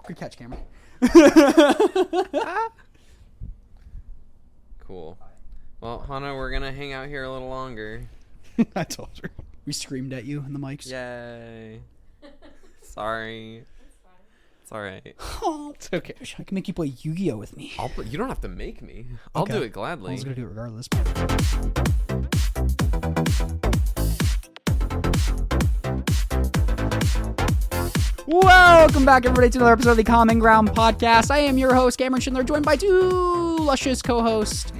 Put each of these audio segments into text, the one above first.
Good catch, Cameron. Cool. Well, Hannah, we're going to hang out here a little longer. I told her. We screamed at you in the mics. Yay. Sorry. It's all right. Oh, it's okay. I can make you play Yu-Gi-Oh with me. You don't have to make me. I'll do it gladly. I was going to do it regardless. Welcome back, everybody, to another episode of the Common Ground Podcast. I am your host, Cameron Schindler, joined by two luscious co-hosts.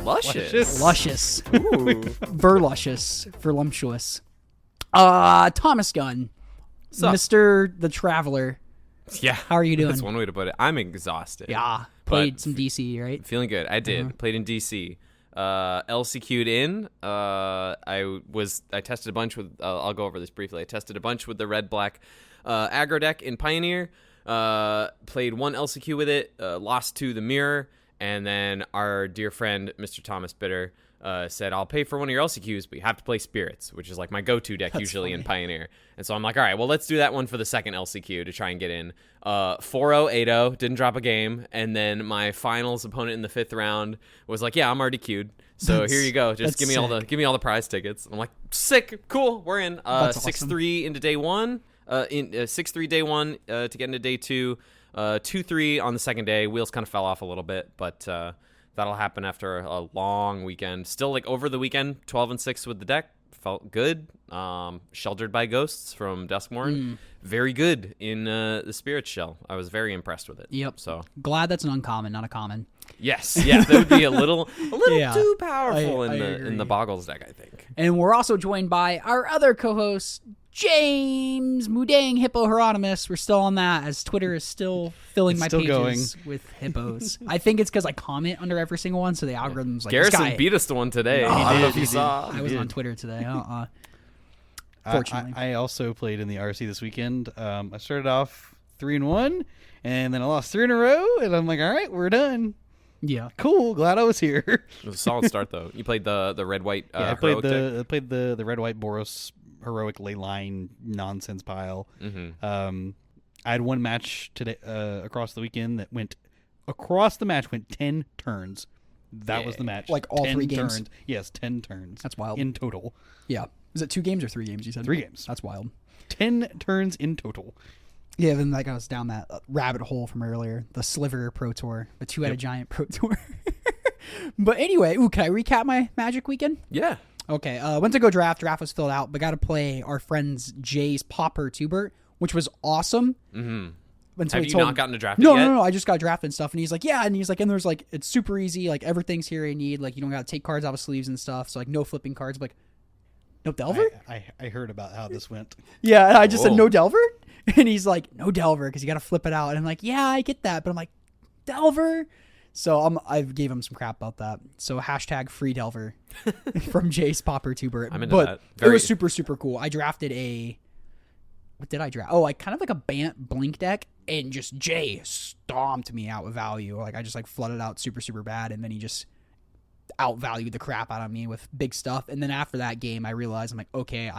Luscious. Ooh. Verluscious. Voluptuous. Thomas Gunn. Sup? Mr. the Traveler. Yeah. How are you doing? That's one way to put it. I'm exhausted. Yeah. Played some DC, right? Feeling good. I did. Played in DC. LCQ'd in. I tested a bunch with. I'll go over this briefly. I tested a bunch with the red-black aggro deck in Pioneer. Played one LCQ with it. Lost to the Mirror, and then our dear friend Mr. Thomas Bitter said, "I'll pay for one of your LCQs, but you have to play Spirits," which is like my go-to deck. That's usually funny. In Pioneer. And so I'm like, all right, well, let's do that one for the second LCQ to try and get in. 4-0, 8-0, didn't drop a game. And then my finals opponent in the 5th round was like, yeah, I'm already queued. So here you go. Just give me all the prize tickets. I'm like, sick, cool, we're in. 6-3 into day one. 6-3 day one to get into day two. 2-3 on the second day. Wheels kind of fell off a little bit, but that'll happen after a long weekend. Still, like, over the weekend, 12-6 with the deck. Felt good. Sheltered by Ghosts from Duskmorn. Very good in the Spirit Shell. I was very impressed with it. Yep. So glad that's an uncommon, not a common. Yes. Yeah. That would be a little yeah, too powerful I in the Boggles deck, I think. And we're also joined by our other co-host, James Mudang Hippo Hieronymus. We're still on that, as Twitter is still filling my pages with hippos. I think it's because I comment under every single one, so the algorithm's like, Garrison beat us to one today. I don't know if you saw. I was on Twitter today. Fortunately. I also played in the RC this weekend. I started off 3-1, and then I lost 3 in a row, and I'm like, all right, we're done. Yeah. Cool. Glad I was here. It was a solid start, though. You played the red-white I played heroic the red-white Boros heroic ley line nonsense pile. I had one match today across the weekend that went 10 turns. That was the match. Like all 3 games? Turns. Yes, 10 turns. That's wild. In total. Yeah. Is it 2 games or 3 games, you said? 3 games. That's wild. 10 turns in total. Yeah, then that got us down that rabbit hole from earlier, the Sliver Pro Tour, the two-headed giant Pro Tour. But anyway, can I recap my Magic weekend? Yeah. Okay, went to go draft. Draft was filled out, but got to play our friend's Jay's Pauper Tubert, which was awesome. Mm-hmm. Have you not gotten to draft it yet? No, I just got drafted and stuff. And he's like, yeah. And he's like, and there's like, it's super easy. Like, everything's here you need. Like, you don't got to take cards out of sleeves and stuff. So, like, no flipping cards. I'm like, no Delver? I heard about how this went. Yeah, and I just said, no Delver? And he's like, no Delver, because you got to flip it out. And I'm like, yeah, I get that. But I'm like, Delver? So I gave him some crap about that. So # free Delver from Jay's Pauper Tubert. I'm into that. It was super, super cool. I drafted what did I draft? Oh, I kind of like a Bant Blink deck, and just Jay stomped me out with value. Like, I just like flooded out super, super bad, and then he just outvalued the crap out of me with big stuff. And then after that game, I realized, I'm like, okay,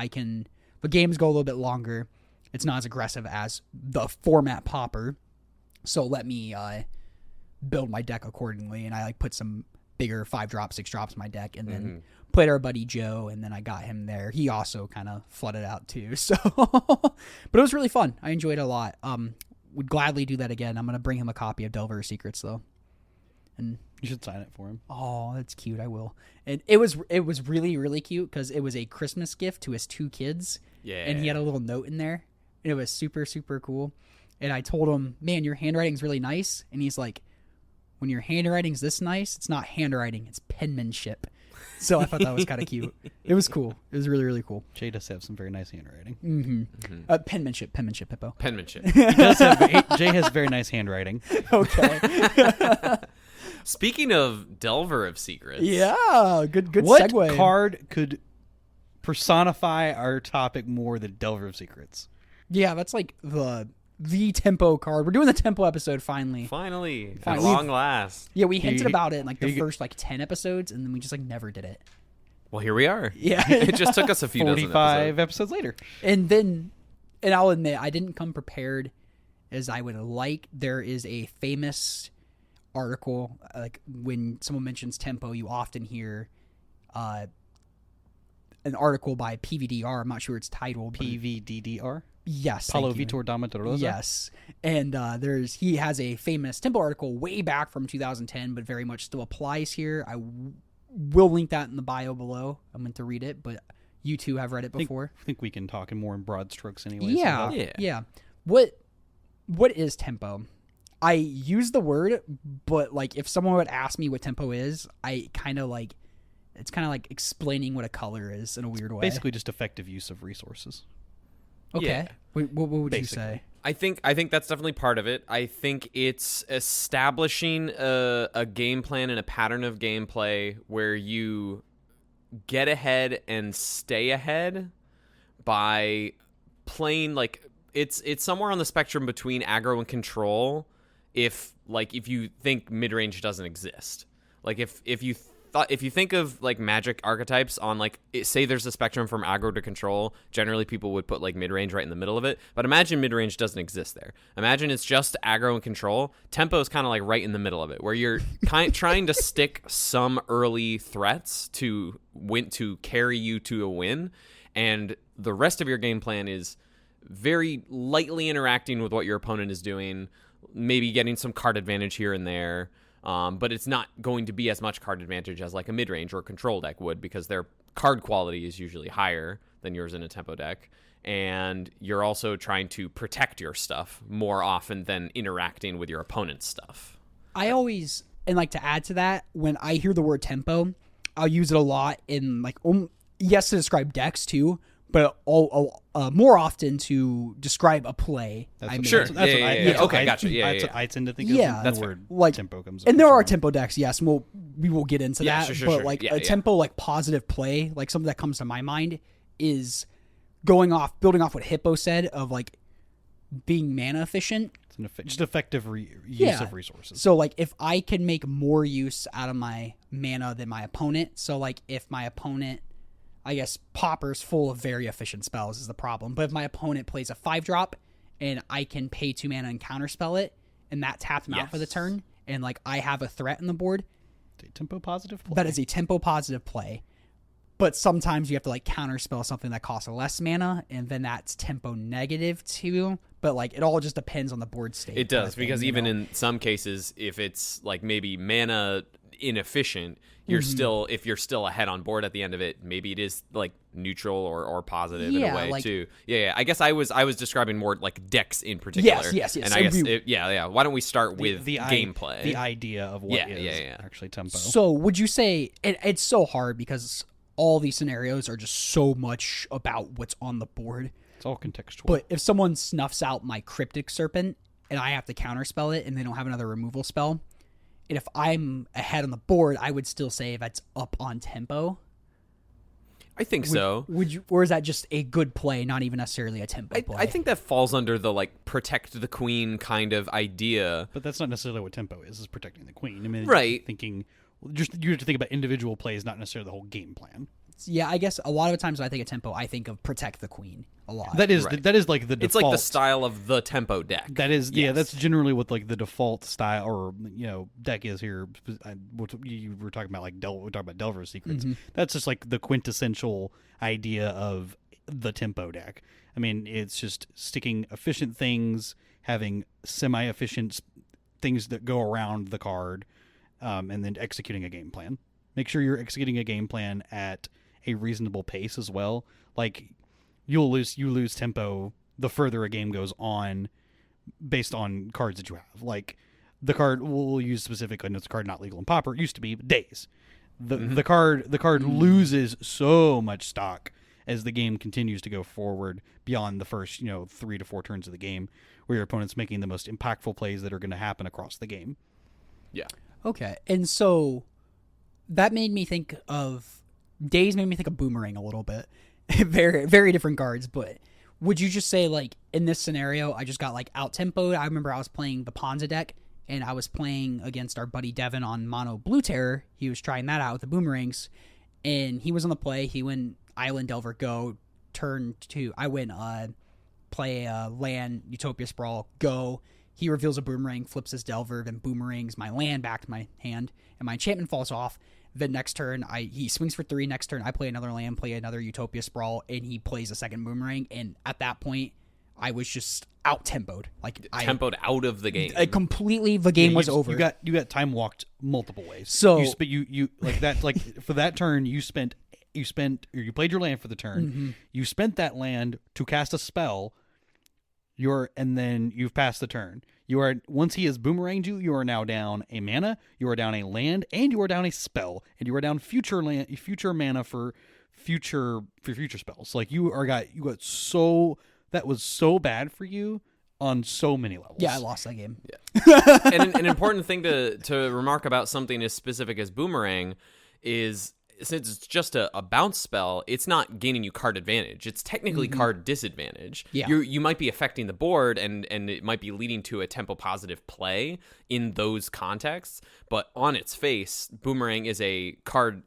the games go a little bit longer. It's not as aggressive as the format Pauper. So let me build my deck accordingly. And I like put some bigger 5-drop, 6-drops in my deck, and then played our buddy Joe, and then I got him there. He also kind of flooded out too. So, but it was really fun. I enjoyed it a lot. Would gladly do that again. I'm going to bring him a copy of Delver Secrets though. And you should sign it for him. Oh, that's cute. I will. And it was really, really cute because it was a Christmas gift to his 2 kids. Yeah. And he had a little note in there. And it was super, super cool. And I told him, man, your handwriting's really nice. And he's like, when your handwriting's this nice, it's not handwriting, it's penmanship. So I thought that was kind of cute. It was cool. It was really, really cool. Jay does have some very nice handwriting. Penmanship, Hippo. Penmanship. Jay has very nice handwriting. Okay. Speaking of Delver of Secrets. Yeah, good what segue. What card could personify our topic more than Delver of Secrets? Yeah, that's like the tempo card. We're doing the tempo episode finally. Finally. At long last. Yeah, we hinted about it in like the first like 10 episodes, and then we just like never did it. Well, here we are. Yeah. It just took us a few 45 episodes later. And I'll admit, I didn't come prepared is there is a famous article, like when someone mentions tempo, you often hear an article by PVDR. I'm not sure its title. PVDDR? Yes. Paulo thank you. Vitor Dama Torosa? Yes. And he has a famous tempo article way back from 2010, but very much still applies here. I will link that in the bio below. I'm meant to read it, but you two have read it before. I think we can talk in more in broad strokes anyway. Yeah. So Yeah. What is tempo? I use the word, but like if someone would ask me what tempo is, it's kind of like explaining what a color is in a weird way. basically just effective use of resources. Okay. Yeah. What would Basically. you say? I think that's definitely part of it. I think it's establishing a game plan and a pattern of gameplay where you get ahead and stay ahead by playing like it's somewhere on the spectrum between aggro and control. If you think mid-range doesn't exist, like if you think of like Magic archetypes on like say there's a spectrum from aggro to control, generally people would put like mid-range right in the middle of it. But imagine mid-range doesn't exist there. Imagine it's just aggro and control. Tempo is kind of like right in the middle of it, where you're trying to stick some early threats to carry you to a win, and the rest of your game plan is very lightly interacting with what your opponent is doing, maybe getting some card advantage here and there. But it's not going to be as much card advantage as like a mid-range or control deck would, because their card quality is usually higher than yours in a tempo deck. And you're also trying to protect your stuff more often than interacting with your opponent's stuff. I always, and like to add to that, when I hear the word tempo, I'll use it a lot in like, yes, to describe decks too, but more often to describe a play. Sure. That's what I Okay, gotcha. That's what I tend to think of. Yeah. That's where like tempo comes. And there are tempo decks, yes, and we will get into Yeah, that. sure, but sure. like Yeah, a tempo, like positive play, like something that comes to my mind is building off what Hippo said of like being mana efficient. It's just effective use of resources. So like if I can make more use out of my mana than my opponent, so like if my opponent, I guess Pauper's full of very efficient spells is the problem. But if my opponent plays a 5-drop and I can pay 2 mana and counterspell it, and that taps him out for the turn, and like I have a threat in the board, tempo positive play. that is a tempo positive play. But sometimes you have to like counterspell something that costs less mana, and then that's tempo negative too. But like it all just depends on the board state. It does, because even in some cases, if it's like maybe mana inefficient, you're still, if you're still ahead on board at the end of it, maybe it is like neutral or positive in a way like, too. Yeah. I guess I was describing more like decks in particular. Yes. And I guess why don't we start with the gameplay, the idea of what is actually tempo. So would you say it's so hard because all these scenarios are just so much about what's on the board. It's all contextual. But if someone snuffs out my Cryptic Serpent and I have to counterspell it and they don't have another removal spell, and if I'm ahead on the board, I would still say that's up on tempo. I think so. Would you, or is that just a good play, not even necessarily a tempo play? I think that falls under the like protect the queen kind of idea. But that's not necessarily what tempo is protecting the queen. I mean, right. You have to think about individual plays, not necessarily the whole game plan. Yeah, I guess a lot of times when I think of tempo, I think of protect the queen a lot. That is like the default. It's like the style of the tempo deck. That is, yeah, that's generally what like the default style or deck is here. What you were talking about, like we talked about Delver's Secrets. Mm-hmm. That's just like the quintessential idea of the tempo deck. I mean, it's just sticking efficient things, having semi-efficient things that go around the card, and then executing a game plan. Make sure you're executing a game plan at a reasonable pace as well. Like you lose tempo the further a game goes on based on cards that you have. Like the card we'll use specifically, and it's a card not legal in Pauper. It used to be days. The card loses so much stock as the game continues to go forward beyond the first 3 to 4 turns of the game, where your opponent's making the most impactful plays that are going to happen across the game. Yeah. Okay, and so that made me think of Days made me think of Boomerang a little bit. Very, very different cards, but would you just say, like, in this scenario, I just got, like, out-tempoed? I remember I was playing the Ponza deck, and I was playing against our buddy Devin on Mono Blue Terror. He was trying that out with the Boomerangs, and he was on the play. He went Island Delver Go, turn 2. I went play land, Utopia Sprawl, go. He reveals a boomerang, flips his Delver, then boomerangs my land back to my hand, and my enchantment falls off. The next turn, he swings for 3. Next turn, I play another land, play another Utopia Sprawl, and he plays a second boomerang. And at that point, I was just out-tempoed. Tempoed out of the game. Completely, the game was over. You got time walked multiple ways. So you like that, like for that turn, you played your land for the turn. Mm-hmm. You spent that land to cast a spell. And then you've passed the turn. Once he has boomeranged you, you are now down a mana, you are down a land, and you are down a spell, and you are down future mana for future spells. Like that was so bad for you on so many levels. Yeah, I lost that game. Yeah. And an important thing to remark about something as specific as boomerang is, since it's just a bounce spell, it's not gaining you card advantage. It's technically card disadvantage. Yeah. You might be affecting the board, and it might be leading to a tempo positive play in those contexts. But on its face, boomerang is card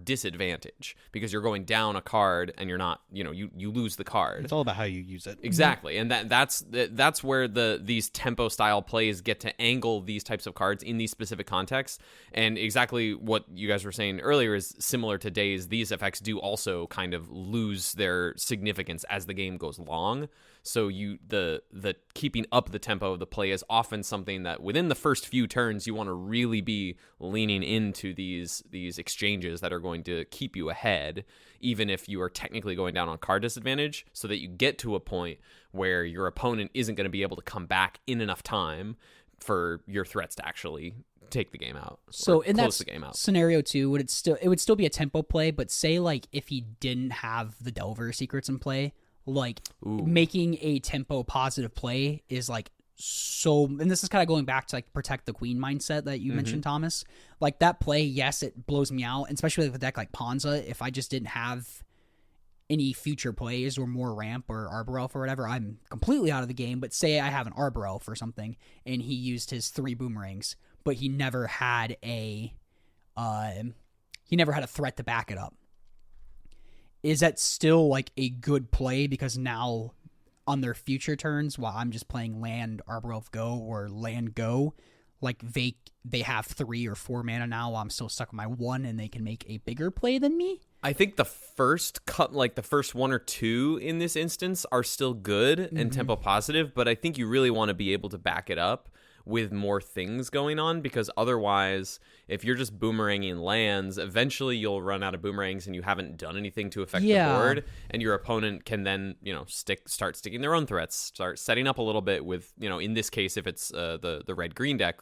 disadvantage because you're going down a card and you're not, you lose the card. It's all about how you use it. Exactly, and that's where these tempo style plays get to angle these types of cards in these specific contexts. And exactly what you guys were saying earlier is similar to Days. These effects do also kind of lose their significance as the game goes along. So the keeping up the tempo of the play is often something that within the first few turns you want to really be leaning into these exchanges that are going to keep you ahead, even if you are technically going down on card disadvantage, so that you get to a point where your opponent isn't going to be able to come back in enough time for your threats to actually take the game out. So in that the game out. scenario too, it would still be a tempo play, but say like if he didn't have the Delver secrets in play, like making a tempo positive play is like so, and this is kind of going back to like protect the queen mindset that you mentioned, Thomas. Like that play, yes, it blows me out, and especially with a deck like Ponza. If I just didn't have any future plays or more ramp or Arbor Elf or whatever, I'm completely out of the game. But say I have an Arbor Elf or something, and he used his 3 boomerangs, but he never had a threat to back it up. Is that still like a good play? Because now on their future turns, while I'm just playing land Arbor Elf go or land go, like they have 3 or 4 mana now while I'm still stuck with my 1, and they can make a bigger play than me. I think the first 1 or 2 in this instance are still good and tempo positive, but I think you really want to be able to back it up with more things going on, because otherwise, if you're just boomeranging lands, eventually you'll run out of boomerangs and you haven't done anything to affect the board, and your opponent can then, start sticking their own threats, start setting up a little bit with, in this case, if it's the red-green deck,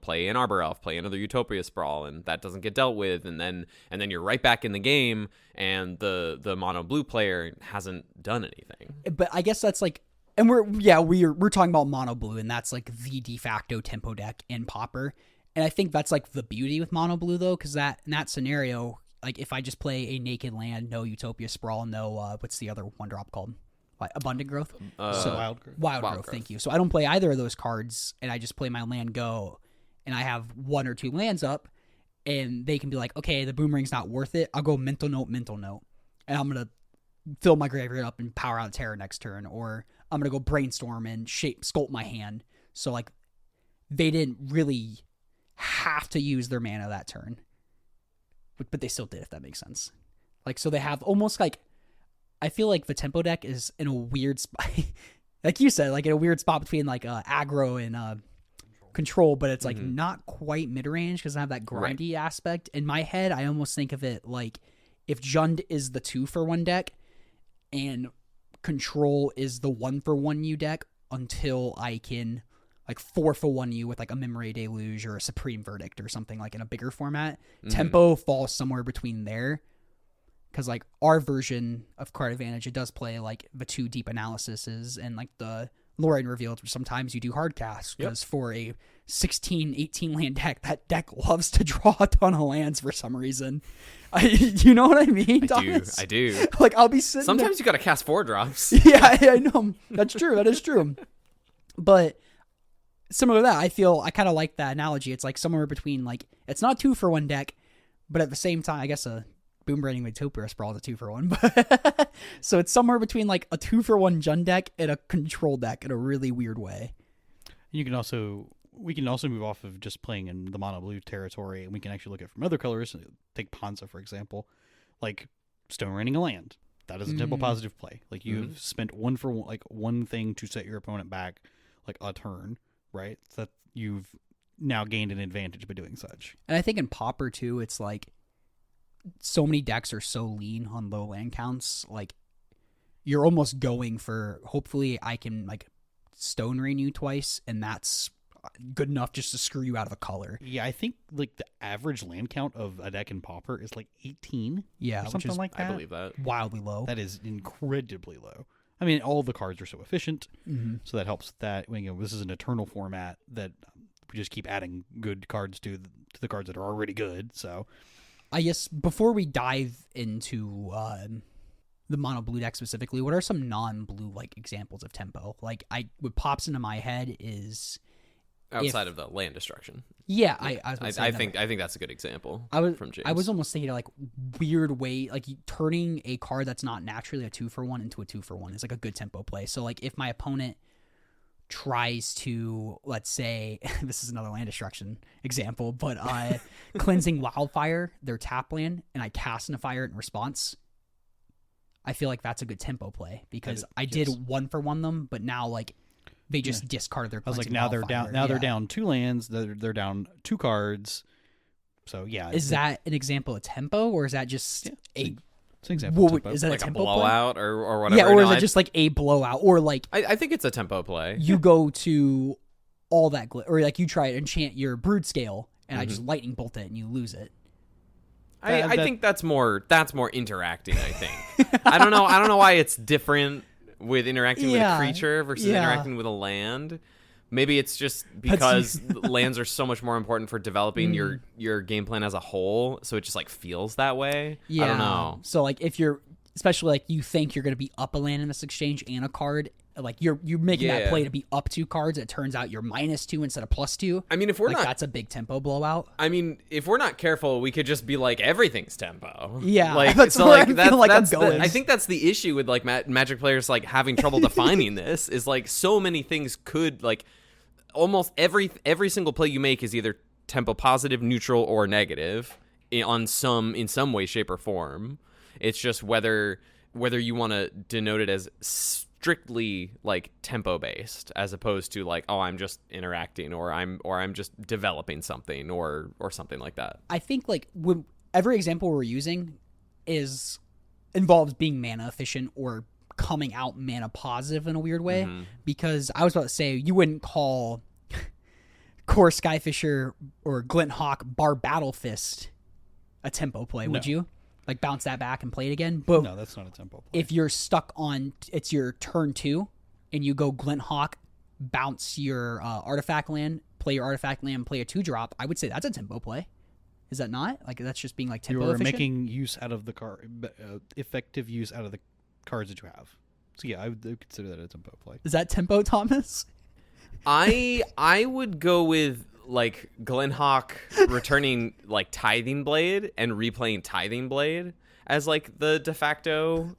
play an Arbor Elf, play another Utopia Sprawl, and that doesn't get dealt with, and then you're right back in the game, and the mono blue player hasn't done anything. But I guess that's like, and we're talking about mono blue, and that's like the de facto tempo deck in Pauper. And I think that's like the beauty with mono blue though, because in that scenario, like if I just play a naked land, no Utopia Sprawl, no what's the other 1-drop called? Abundant Growth? Wild Growth. Wild Growth, thank you. So I don't play either of those cards, and I just play my land go, and I have 1 or 2 lands up, and they can be like, okay, the boomerang's not worth it. I'll go mental note, and I'm gonna fill my graveyard up and power out Terror next turn, or I'm going to go brainstorm and sculpt my hand. So, like, they didn't really have to use their mana that turn. But they still did, if that makes sense. Like, so they have almost like, I feel like the tempo deck is in a weird spot. Like you said, like in a weird spot between like aggro and control, but it's like not quite mid-range because I have that grindy aspect. In my head, I almost think of it like if Jund is the 2-for-1 deck and Control is the 1-for-1 U deck until I can like 4-for-1 U with like a Memory Deluge or a Supreme Verdict or something like in a bigger format. Tempo falls somewhere between there, because like our version of Card Advantage, it does play like the 2 deep analyses and like the Lorraine revealed, which sometimes you do hard cast, because for a 16-18 land deck, that deck loves to draw a ton of lands for some reason. You know what I mean, Thomas? I do. Like I'll be sitting sometimes you gotta cast 4-drops. Yeah, I know. That's true. That is true. But similar to that, I kind of like that analogy. It's like somewhere between, like, it's not 2-for-1 deck, but at the same time, I guess a Boom Branding Metopia Sprawl is a 2-for-1, but so it's somewhere between like a 2-for-1 Jund deck and a control deck in a really weird way. We can also move off of just playing in the mono blue territory, and we can actually look at from other colors. Take Ponza, for example, like Stone Raining a land. That is a tempo positive play. Like you've spent one thing to set your opponent back like a turn, right? So that you've now gained an advantage by doing such. And I think in Pauper too, it's like so many decks are so lean on low land counts. Like you're almost going for, hopefully I can like Stone Rain you twice, and that's good enough just to screw you out of a color. Yeah, I think like the average land count of a deck in Pauper is like 18. Yeah, or something like that. I believe that. Wildly low. That is incredibly low. I mean, all the cards are so efficient, so that helps with that. You know, this is an eternal format that we just keep adding good cards to the cards that are already good. So, I guess before we dive into the mono blue deck specifically, what are some non-blue like examples of tempo? Like what pops into my head is outside of the land destruction. Yeah, I think that's a good example. From James. I was almost thinking like weird way, like turning a card that's not naturally a 2-for-1 into a 2-for-1 is like a good tempo play. So like if my opponent tries to, let's say, this is another land destruction example, but cleansing Wildfire, their tap land, and I cast a fire in response, I feel like that's a good tempo play because I did 1-for-1 them, but now like they just discarded their. I was like, cleansing now they're Wildfire. down. Now they're down 2 lands. They're down 2 cards. So yeah, Is that an example of tempo, or is that just it's an example. Of tempo. Is that like a a tempo blowout play? or whatever? Yeah, or is No, it just like a blowout, or like I think it's a tempo play. you go to all that or like you try to enchant your Brood Scale and I just lightning bolt it and you lose it. I think that's more interacting. I think I don't know why it's different with interacting with a creature versus interacting with a land. Maybe it's just because lands are so much more important for developing your game plan as a whole, so it just like feels that way. Yeah. I don't know. So like if you're, especially like you think you're going to be up a land in this exchange and a card, like you're making that play to be up 2 cards, it turns out you're -2 instead of +2. I mean, if we're like, not, that's a big tempo blowout. I mean, if we're not careful, we could just be like everything's tempo. Yeah, like that's so. where Like I that's feel like I'm that's going. I think that's the issue with like Magic players like having trouble defining this is like so many things could like almost every single play you make is either tempo positive, neutral, or negative in some way, shape, or form. It's just whether you want to denote it as strictly like tempo based as opposed to like, oh, I'm just interacting or I'm just developing something or something like that. I think like every example we're using involves being mana efficient or coming out mana positive in a weird way, because I was about to say you wouldn't call Core Skyfisher or Glint Hawk Bar Battle Fist a tempo play, would you? Like bounce that back and play it again? But no, that's not a tempo play. if you're stuck on, it's your turn 2 and you go Glint Hawk, bounce your artifact land, play your artifact land, play a 2-drop, I would say that's a tempo play. Is that not? Like that's just being like tempo You're efficient? making use out of the card, effective use out of the cards that you have. So yeah, I would consider that a tempo play. Is that tempo, Thomas? I would go with like Glenhawk returning like Tithing Blade and replaying Tithing Blade as like the de facto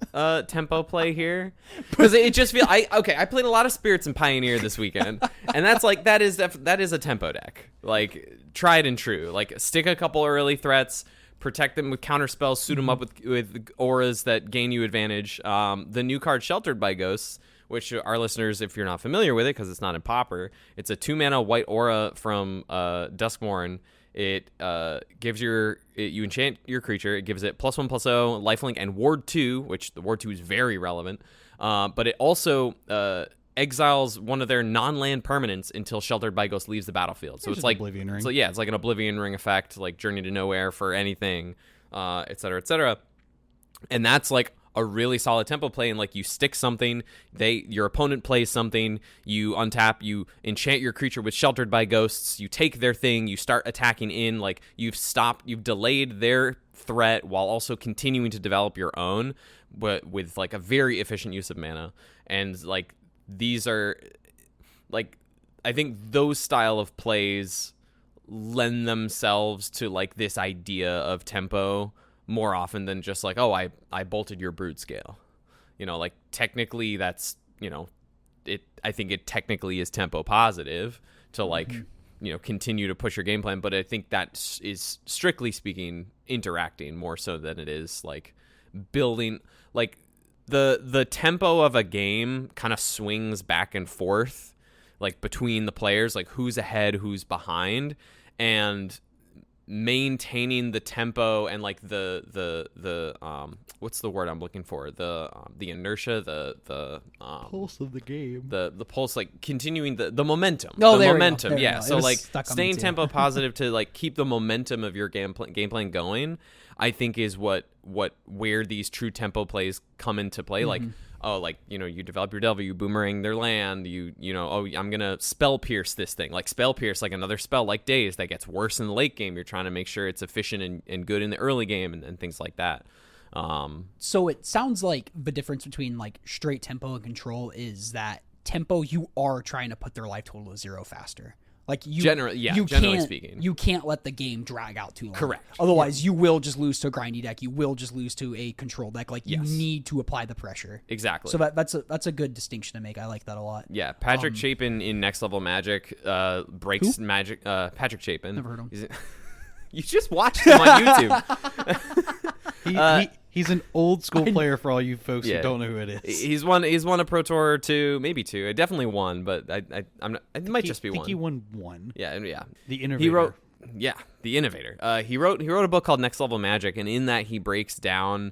tempo play here, because it just feel I played a lot of Spirits and Pioneer this weekend, and that's like that is a tempo deck, like tried and true. Like stick a couple early threats, protect them with counter spells, suit them up with auras that gain you advantage. The new card Sheltered by Ghosts, which our listeners, if you're not familiar with it because it's not in Pauper, it's a 2-mana white aura from Duskmourn. It gives you enchant your creature. It gives it +1/+0, lifelink, and Ward 2, which the Ward 2 is very relevant. But it also exiles one of their non-land permanents until Sheltered by Ghost leaves the battlefield. So it's like Oblivion Ring. So yeah, it's like an Oblivion Ring effect, like Journey to Nowhere for anything, et cetera, et cetera. And that's like a really solid tempo play, and like you stick something, your opponent plays something, you untap, you enchant your creature with Sheltered by Ghosts, you take their thing, you start attacking in, like you've delayed their threat while also continuing to develop your own, but with like a very efficient use of mana. And like these are like, I think those style of plays lend themselves to like this idea of tempo more often than just like, oh, I bolted your brood scale. Like technically that's, I think it technically is tempo positive to like, continue to push your game plan. But I think that is strictly speaking interacting more so than it is like building. Like the tempo of a game kind of swings back and forth like between the players, like who's ahead, who's behind, and maintaining the tempo and like the what's the word I'm looking for, the inertia, the pulse of the game, the pulse, like continuing the momentum. Oh, the there momentum, we go. yeah. So like staying tempo too. positive to like keep the momentum of your game plan going, I think is where these true tempo plays come into play. Like, oh, like, you develop your Delver, you boomerang their land, I'm going to spell pierce this thing. Like spell pierce, like another spell like Daze that gets worse in the late game. You're trying to make sure it's efficient and good in the early game and things like that. So it sounds like the difference between like straight tempo and control is that tempo, you are trying to put their life total to 0 faster. Like generally speaking, you can't let the game drag out too long. Correct. Otherwise, you will just lose to a grindy deck. You will just lose to a control deck. Like you need to apply the pressure. Exactly. So that's a good distinction to make. I like that a lot. Yeah, Patrick Chapin in Next Level Magic breaks Who? Magic. Patrick Chapin. Never heard him. You just watched him on YouTube. He's an old school player for all you folks who don't know who it is. He's won a Pro Tour or two, maybe two. Definitely one, but I'm not, it might just be I think one. he won one. Yeah. The Innovator. He wrote, The Innovator. He wrote a book called Next Level Magic, and in that he breaks down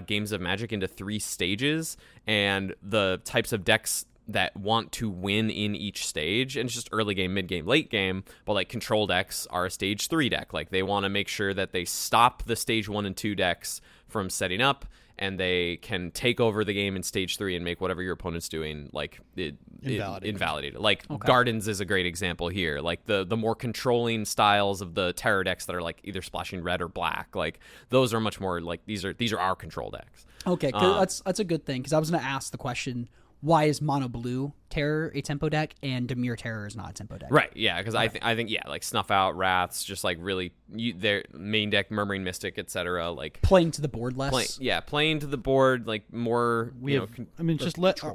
games of Magic into 3 stages and the types of decks that want to win in each stage. And it's just early game, mid game, late game. But like control decks are a stage 3 deck. Like they want to make sure that they stop the stage 1 and 2 decks from setting up, and they can take over the game in stage 3 and make whatever your opponent's doing like invalidated. Like Gardens is a great example here. Like the more controlling styles of the terror decks that are like either splashing red or black, like those are much more like these are our control decks. Okay, 'cause that's a good thing, because I was going to ask the question, why is Mono Blue Terror a tempo deck and Dimir Terror is not a tempo deck? Right, yeah, because I think like Snuff Out, Wraths, just like really their main deck, Murmuring Mystic, etc. Like playing to the board less. Playing to the board, like more.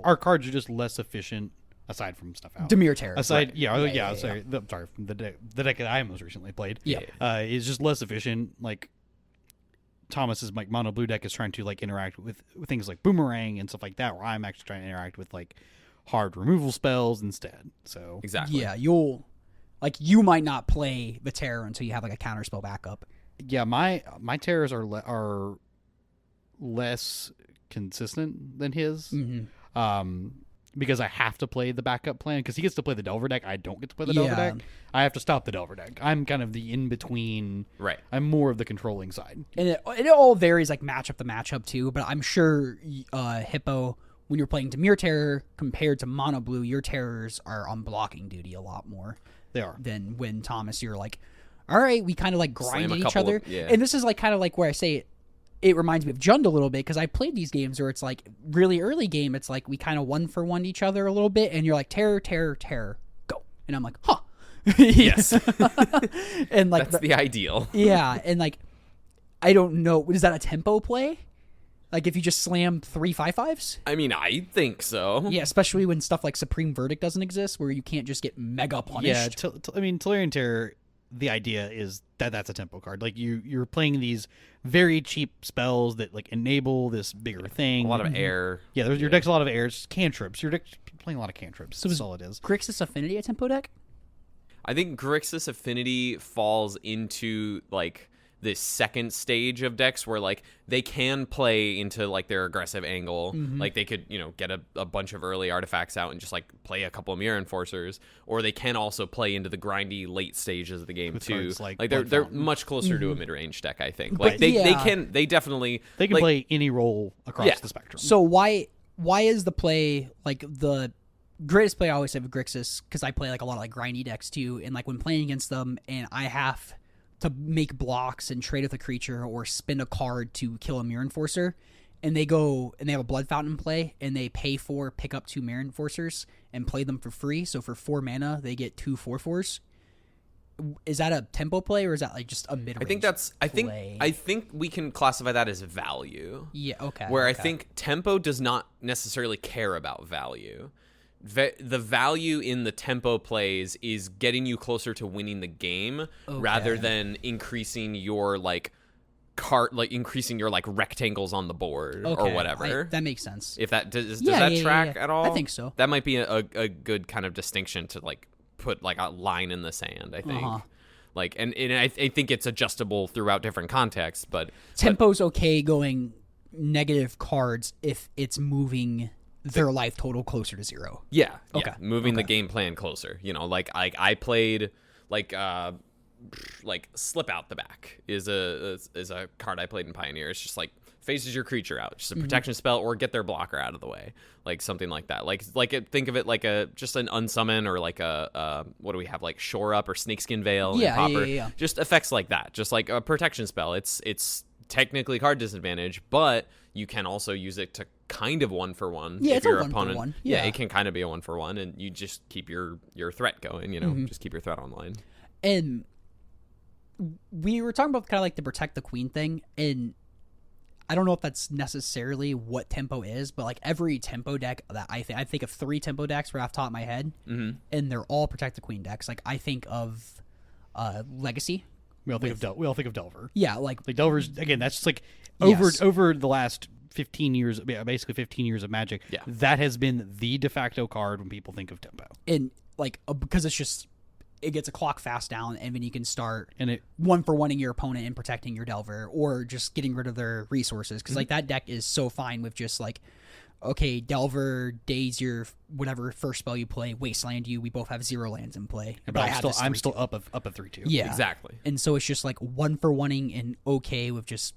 Our cards are just less efficient. Aside from Snuff Out, Dimir Terror. Sorry, the deck that I most recently played. Is just less efficient. Like Thomas's like Mono Blue deck is trying to like interact with things like Boomerang and stuff like that, where I'm actually trying to interact with like hard removal spells instead. So exactly, yeah, you might not play the Terror until you have like a counter spell backup. Yeah, my terrors are less consistent than his. Because I have to play the backup plan, because he gets to play the Delver deck. I don't get to play the Delver deck. I have to stop the Delver deck. I'm kind of the in-between. Right. I'm more of the controlling side. And it all varies like matchup to matchup too, but I'm sure Hippo, when you're playing Dimir Terror compared to Mono Blue, your terrors are on blocking duty a lot more. They are. Than when Thomas, you're like, all right, we kind of like grinded each other. Yeah. And this is like kind of like where I say it reminds me of Jund a little bit, because I played these games where it's like really early game, it's like we kind of 1-for-1 each other a little bit, and you're like terror, go, and I'm like, huh. Yes. And like that's the ideal. Yeah, and like I don't know, is that a tempo play? Like if you just slam 3 5/5s? I mean, I think so. Yeah, especially when stuff like Supreme Verdict doesn't exist, where you can't just get mega punished. Yeah, Tolarian Terror, the idea is that's a tempo card. Like you're playing these very cheap spells that like enable this bigger thing. A lot of air. Yeah, your deck's a lot of air. It's cantrips. Your deck's playing a lot of cantrips. So that's all it is. Grixis Affinity a tempo deck? I think Grixis Affinity falls into like this second stage of decks where like they can play into like their aggressive angle. Like they could, get a bunch of early artifacts out and just like play a couple of Mirror Enforcers, or they can also play into the grindy late stages of the game too. Like they're much closer to a mid-range deck, I think. But Like they can play any role across the spectrum. So why is the play like the greatest play I always have with Grixis, because I play like a lot of like grindy decks too, and like when playing against them and I have to make blocks and trade with a creature or spend a card to kill a Mirror Enforcer, and they go and they have a Blood Fountain in play, and they pay for pick up 2 Mirror Enforcers and play them for free. So for 4 mana, they get 2 4/4s. is that a tempo play or is that like just a mid-range? I think we can classify that as value. Yeah. Okay. Where I okay. think tempo does not necessarily care about value. The value in the tempo plays is getting you closer to winning the game rather than increasing your increasing your rectangles on the board or whatever. That makes sense. If that does that track at all? I think so. That might be a good kind of distinction to put a line in the sand, I think. And I think it's adjustable throughout different contexts, but tempo's okay going negative cards if it's moving their life total closer to 0. Yeah. Okay. Moving the game plan closer. I played Slip Out the Back is a card I played in Pioneer. It's just phases your creature out, just a protection spell, or get their blocker out of the way, something like that. Think of it like just an unsummon or what do we have, Shore Up or Snakeskin Veil and Pauper. Yeah. Just effects like that, just like a protection spell. It's technically card disadvantage, but you can also use it to kind of 1-for-1 if your opponent. Yeah, it can kind of be a 1-for-1, and you just keep your threat going. Just keep your threat online. And we were talking about kind of the protect the queen thing, and I don't know if that's necessarily what tempo is, but every tempo deck that I think of 3 tempo decks right off the top of my head, and they're all protect the queen decks. I think of Legacy. We all think of Delver. Yeah, Delver's again. That's just over the last 15 years, basically 15 years of Magic. Yeah, that has been the de facto card when people think of tempo. And because it's just it gets a clock fast down, and then you can start and it 1-for-1ing your opponent and protecting your Delver, or just getting rid of their resources. Because that deck is so fine with just okay, Delver days your whatever first spell you play, wasteland you. We both have 0 lands in play, but I'm still up a 3/2. Yeah, exactly. And so it's just 1-for-1ing and okay with just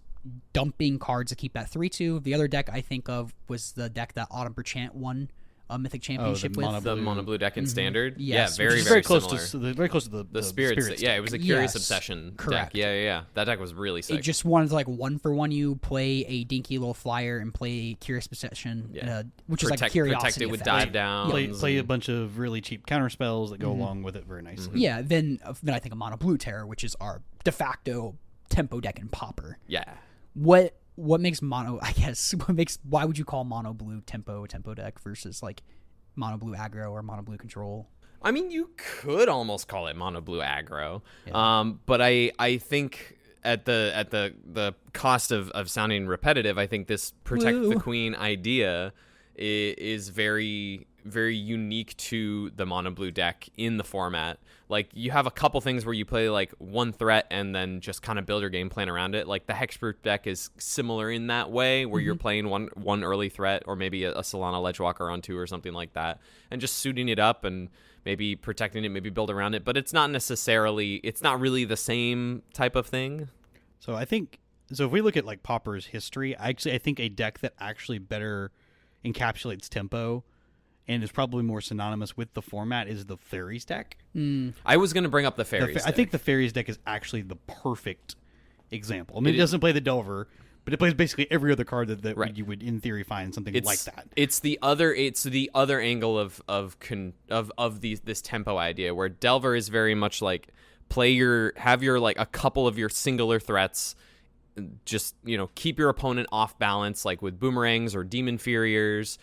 dumping cards to keep that 3/2. The other deck I think of was the deck that Autumn Perchant won a Mythic Championship with. The mono blue deck in Standard. Yes, yeah, very close similar. very close to the Spirits deck. Yeah, it was a Curious Obsession correct. deck. Yeah. That deck was really sick. It just wanted to 1-for-1 you, play a dinky little flyer, and play Curious Obsession, which is Curiosity protect it with effect. dive down. Play a bunch of really cheap counter spells that go along with it very nicely. Yeah, then I think of Mono Blue Terror, which is our de facto tempo deck in Pauper. Yeah. What makes mono? I guess why would you call mono blue tempo deck versus mono blue aggro or mono blue control? I mean, you could almost call it mono blue aggro, but I think at the cost of sounding repetitive, I think this protect the queen idea is very, very unique to the mono blue deck in the format. You have a couple things where you play one threat and then just kind of build your game plan around it. The Hexproof deck is similar in that way, where you're playing one early threat, or maybe a Solana Ledgewalker on 2 or something like that, and just suiting it up and maybe protecting it, maybe build around it. But it's not really the same type of thing. So if we look at Pauper's history, I think a deck that actually better encapsulates tempo and is probably more synonymous with the format is the Fairies deck. I was going to bring up the Fairies deck. I think the Fairies deck is actually the perfect example. I mean, it doesn't play the Delver, but it plays basically every other card that you would in theory find something like that. It's the other angle of this tempo idea, where Delver is very much have your a couple of your singular threats, just keep your opponent off balance, with boomerangs or demon furiers,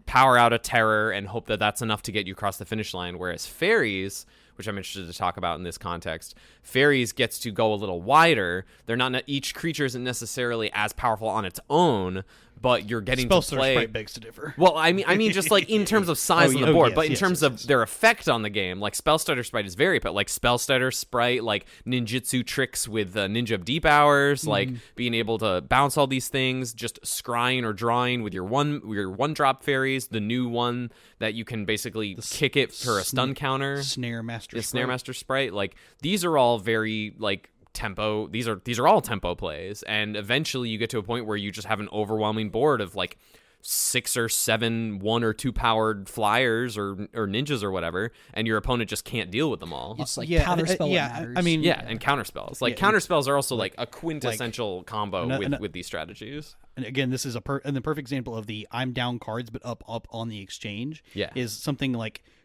power out a terror, and hope that that's enough to get you across the finish line. Whereas Fairies, which I'm interested to talk about in this context, Fairies gets to go a little wider. They're not each creature isn't necessarily as powerful on its own, but you're getting to play. Sprite begs to differ. Well, I mean, just in terms of size on the board, but in terms of yes. their effect on the game, Spellstutter Sprite is very, but Spellstutter Sprite, ninjutsu tricks with Ninja of Deep Hours, being able to bounce all these things, just scrying or drawing with your one drop fairies, the new one that you can basically kick it for a stun counter, Snare Master Sprite. These are all very tempo. These are all tempo plays, and eventually you get to a point where you just have an overwhelming board of 6 or 7 1 or 2 powered flyers or ninjas or whatever, and your opponent just can't deal with them all. It's counterspell. I mean, and counterspells. Counterspells are also a quintessential combo with these strategies. And again, this is the perfect example of the I'm down cards but up on the exchange. Yeah, is something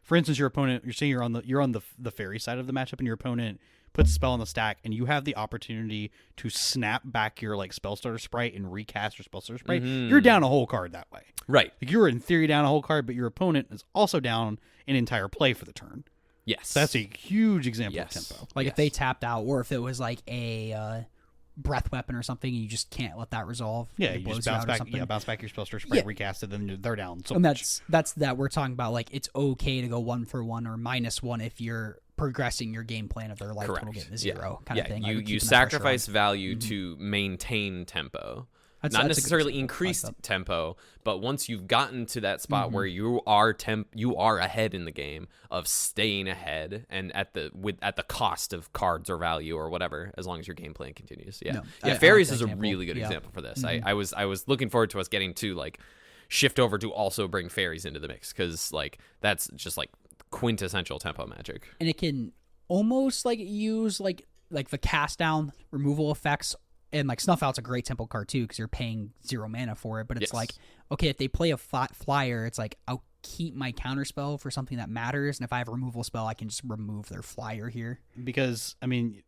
for instance, your opponent. You're saying you're on the fairy side of the matchup, and your opponent puts a spell on the stack, and you have the opportunity to snap back your like spell starter sprite and recast your spell starter sprite, you're down a whole card that way. Right. Like, you're in theory down a whole card, but your opponent is also down an entire play for the turn. Yes. So that's a huge example of Yes. tempo. Like if they tapped out, or if it was like a breath weapon or something, you just can't let that resolve. Yeah, It you blows just you bounce out or back. something. Yeah, bounce back your spell starter sprite, Yeah. recast it, then they're down. So And much. that's that we're talking about. Like it's okay to go 1-for-1 or -1 if you're progressing your game plan of their life total Correct. getting to 0 kind yeah. of thing. You Like, you keeping that pressure sacrifice on. value to maintain tempo. That's Not a good necessarily example. increased I like that. tempo, but once you've gotten to that spot where you are ahead in the game of staying ahead, and at the cost of cards or value or whatever, as long as your game plan continues. Yeah, No, yeah. I Fairies like is that a example. really good Yeah. example for this. I was looking forward to us getting to like shift over to also bring fairies into the mix, because like that's just like quintessential tempo magic. And it can almost like use like the cast down removal effects, and like snuff out's a great tempo card too because you're paying 0 mana for it. But it's Yes. like, okay, if they play a flyer, it's like I'll keep my counter spell for something that matters, and if I have a removal spell, I can just remove their flyer here. Because I mean,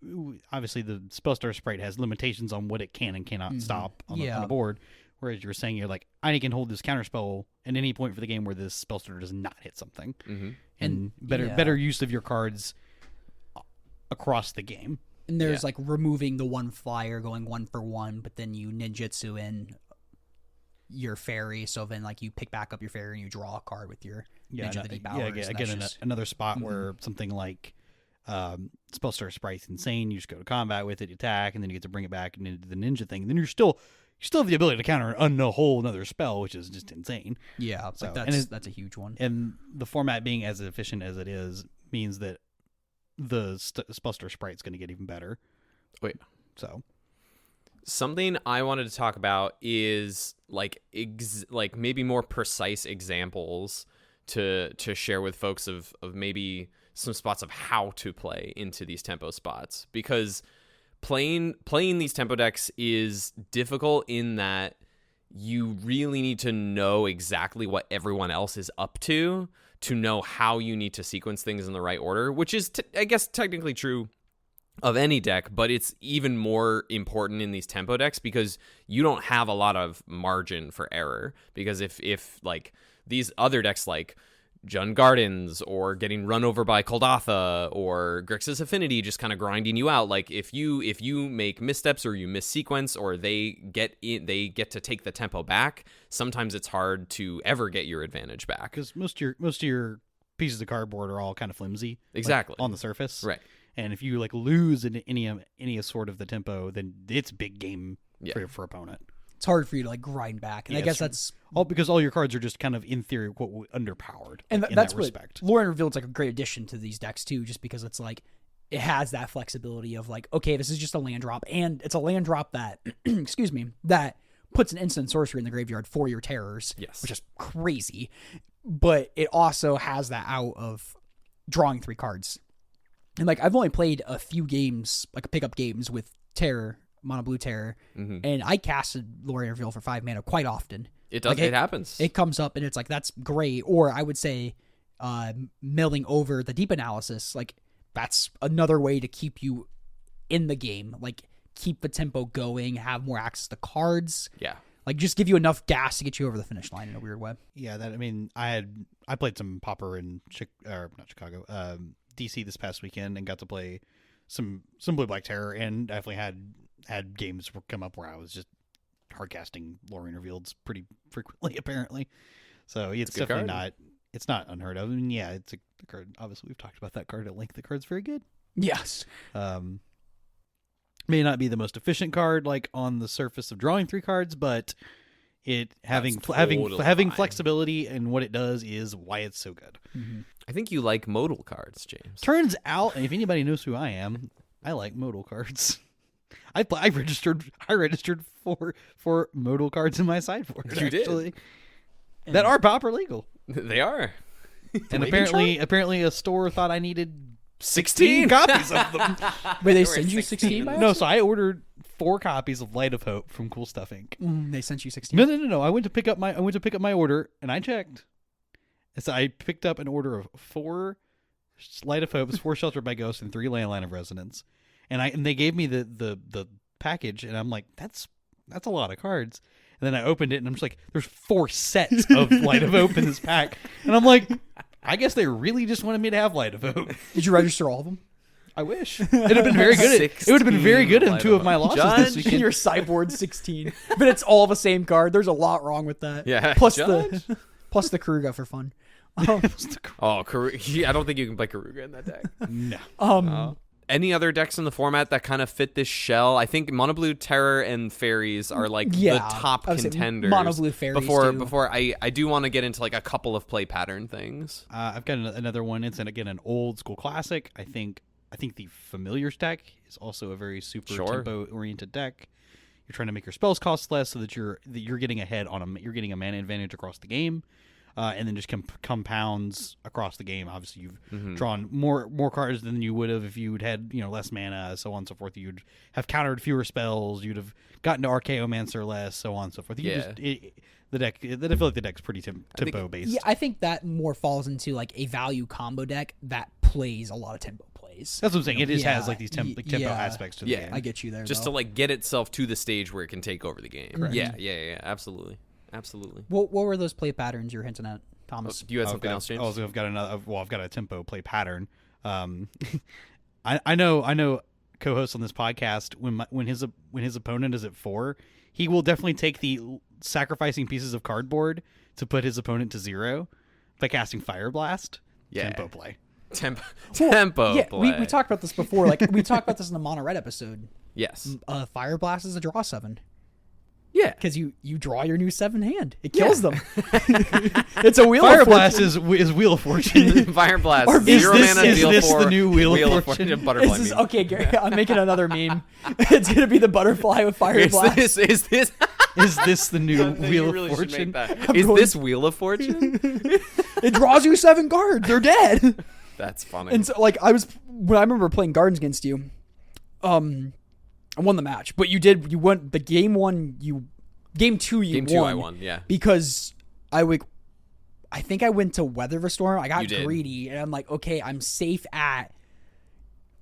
obviously the spell starter sprite has limitations on what it can and cannot stop on the board. Whereas you were saying, you're like, I can hold this counter spell at any point for the game where this spell starter does not hit something, and better use of your cards across the game. And there's like removing the 1 flyer, going 1-for-1, but then you ninjutsu in your fairy, so then like you pick back up your fairy and you draw a card with your ninja that depowers. Again, another spot where something like spell starter sprite's insane. You just go to combat with it, you attack, and then you get to bring it back into the ninja thing. And then you still have the ability to counter a whole another spell, which is just insane. Yeah, So, like and that's a huge one. And the format being as efficient as it is means that the spell starter sprite's going to get even better. Wait. So something I wanted to talk about is like maybe more precise examples to share with folks of maybe some spots of how to play into these tempo spots, because playing these tempo decks is difficult in that you really need to know exactly what everyone else is up to know how you need to sequence things in the right order, which is I guess technically true of any deck, but it's even more important in these tempo decks because you don't have a lot of margin for error. Because if like these other decks like Jund Gardens or getting run over by Koldatha or Grixis Affinity just kind of grinding you out, like if you make missteps or you miss sequence or they get to take the tempo back, sometimes it's hard to ever get your advantage back, because most of your pieces of cardboard are all kind of flimsy, exactly, like, on the surface, right? And if you like lose in any sort of the tempo, then it's big game for opponent. It's hard for you to like grind back, and I guess that's all because all your cards are just kind of in theory underpowered, and like, in that's that what respect. Lore and Revealed's like a great addition to these decks too, just because it's like it has that flexibility of like, okay, this is just a land drop, and it's a land drop that excuse me, that puts an instant sorcery in the graveyard for your terrors, Yes, which is crazy, but it also has that out of drawing 3 cards. And like I've only played a few games, like pickup games with Terror, Mono Blue Terror, and I casted Lore and Reveal for 5 mana quite often. It does. Like, it happens. It comes up and it's like, that's great. Or I would say milling over the deep analysis, like that's another way to keep you in the game. Like keep the tempo going, have more access to cards. Yeah. Like just give you enough gas to get you over the finish line in a weird way. Yeah, that I mean, I played some Pauper in DC this past weekend and got to play some Blue Black Terror, and definitely had games come up where I was just hardcasting Lore and Revealed pretty frequently, apparently. So it's definitely not unheard of. I mean, yeah, it's a card. Obviously, we've talked about that card at length. The card's very good. Yes. May not be the most efficient card, like on the surface of drawing 3 cards, but it having flexibility and what it does is why it's so good. Mm-hmm. I think you like modal cards, James. Turns out, and if anybody knows who I am, I like modal cards. I registered for modal cards in my sideboard. You actually. Did that are Pauper legal, They are. and apparently a store thought I needed 16 copies of them. Wait, they send you 16 by No, accident? so I ordered 4 copies of Light of Hope from Cool Stuff Inc. They sent you 16. No. I went to pick up my order, and I checked. And so I picked up an order of 4 Light of Hopes, 4 Shelter by Ghost, and 3 Leyline of Resonance. And they gave me the package, and I'm like, that's a lot of cards. And then I opened it, and I'm just like, there's 4 sets of Light of Hope in this pack. And I'm like, I guess they really just wanted me to have Light of Hope. Did you register all of them? I wish. It would have been very good. It would have been very good in 2 of my losses this weekend. Your sideboard 16, but it's all the same card. There's a lot wrong with that. Yeah, Plus Judge? plus the Karuga for fun. Karuga. I don't think you can play Karuga in that deck. No. Any other decks in the format that kind of fit this shell? I think Mono Blue Terror and Fairies are like the top I would say contenders. Mono Blue Fairies Before I do want to get into like a couple of play pattern things. I've got another one. It's again an old school classic. I think the Familiars deck is also a very super tempo oriented deck. You're trying to make your spells cost less so that you're getting ahead you're getting a mana advantage across the game. And then just compounds across the game. Obviously, you've drawn more cards than you would have if you'd had less mana, so on and so forth. You'd have countered fewer spells. You'd have gotten to Archaeomancer less, so on and so forth. I feel like the deck's pretty tempo based. Yeah, I think that more falls into like a value combo deck that plays a lot of tempo plays. That's what I'm saying. It just has like these tempo aspects to the game. I get you there. Just to like get itself to the stage where it can take over the game. Correct. Yeah, absolutely. What were those play patterns you're hinting at, Thomas? You had something else, James? I've got another. Well, I've got a tempo play pattern. I know. Co-host on this podcast, when his opponent is at 4, he will definitely take the sacrificing pieces of cardboard to put his opponent to 0 by casting Fire Blast. Yeah. Tempo play. Tempo Yeah, play. we talked about this before. Like we talked about this in the Mono Red episode. Yes. Fire Blast is a draw 7. Yeah. Because you draw your new 7 hand. It kills them. It's a Wheel Fire of Blast Fortune. is Wheel of Fortune. Fire Blast. Is 0 this- mana, is deal this 4. the new Wheel of Fortune? Butterfly Is this, meme. okay, Gary, I'm making another meme. It's going to be the butterfly with Fire Blast. Is this Is this the new Wheel really of should Fortune? make that. Is this Wheel of Fortune? It draws you 7 cards. They're dead. That's funny. And so, like, when I remember playing Gardens against you, I won the match. But you won the game 1, Game 2 you Game won. 2 I won, yeah. Because I think I went to Weather Restore. I got You did. greedy, and I'm like, okay, I'm safe at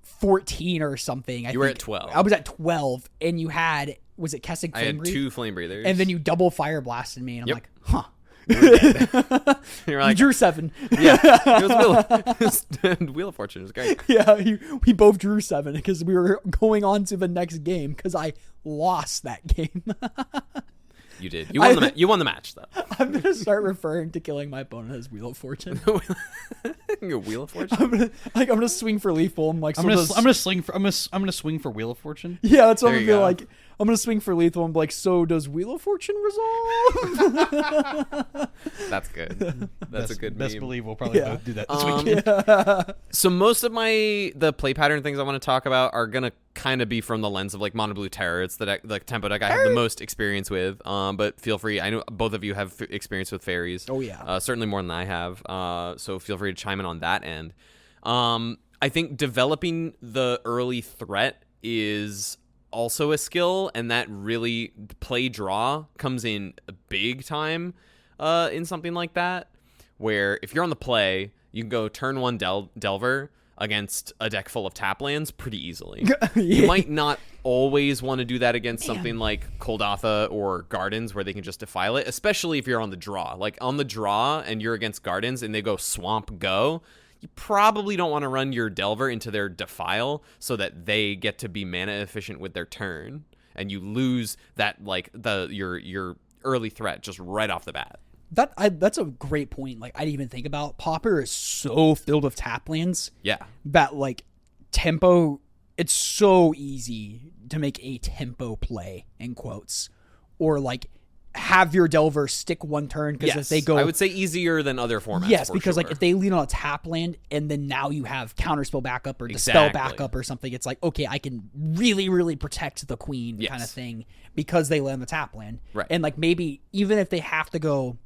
14 or something. You were at 12. I was at 12, and you had, was it Kessig I had Flame Breathe? 2 Flame Breathers. And then you double Fire Blasted me, and I'm Yep. like, huh. You're You like, drew 7. yeah. It was Wheel of Fortune. It was great. Yeah, we both drew 7 because we were going on to the next game because I lost that game. You did. You won the match, though. I'm going to start referring to killing my opponent as Wheel of Fortune. Your Wheel of Fortune? I'm gonna swing for lethal. I'm like, I'm gonna swing for Wheel of Fortune. yeah, that's what There I'm you gonna be go. like. I'm gonna swing for lethal and be like, so does Wheel of Fortune resolve? That's good. That's a good Best meme. believe we'll probably Yeah. both do that this weekend. So most of the play pattern things I want to talk about are gonna kind of be from the lens of like Mono Blue Terror. It's the tempo deck I have the most experience with. But feel free. I know both of you have experience with fairies. Oh, yeah. Certainly more than I have. So feel free to chime in on that end. I think developing the early threat is also a skill, and that really play draw comes in big time in something like that, where if you're on the play, you can go turn 1 Delver against a deck full of tap lands pretty easily. You might not always want to do that against something like Koldatha or Gardens where they can just defile it, especially if you're on the draw. Like on the draw and you're against Gardens and they go swamp go, you probably don't want to run your Delver into their defile so that they get to be mana efficient with their turn, and you lose that like your early threat just right off the bat. That's a great point. Like I didn't even think about. Pauper is so filled with tap lands. Yeah. That like tempo. It's so easy to make a tempo play in quotes, or like have your Delver stick 1 turn because if they go, I would say easier than other formats. yes, for because sure. like if they lean on a tap land and then now you have counterspell backup or dispel Exactly. backup or something, it's like, okay, I can really, really protect the queen Yes. kind of thing because they land the tap land. Right. And like maybe even if they have to go,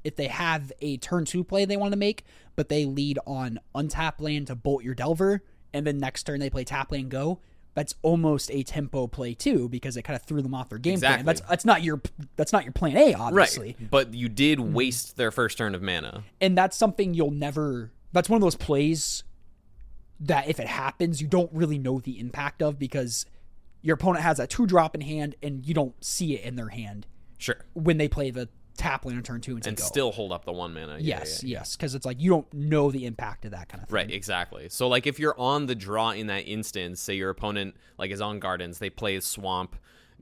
if they have a turn 2 play they want to make, but they lead on untap land to bolt your Delver, and then next turn they play tap land go, that's almost a tempo play too because it kind of threw them off their game plan. Exactly. That's not your plan A, obviously. right, but you did waste their first turn of mana. And that's something you'll never. That's one of those plays that if it happens, you don't really know the impact of, because your opponent has a 2-drop in hand and you don't see it in their hand. Sure. When they play the tap land on turn 2 and go. Still hold up the 1 mana. Yes, because it's like you don't know the impact of that kind of thing. Right, exactly. So like if you're on the draw in that instance, say your opponent like is on Gardens, they play Swamp,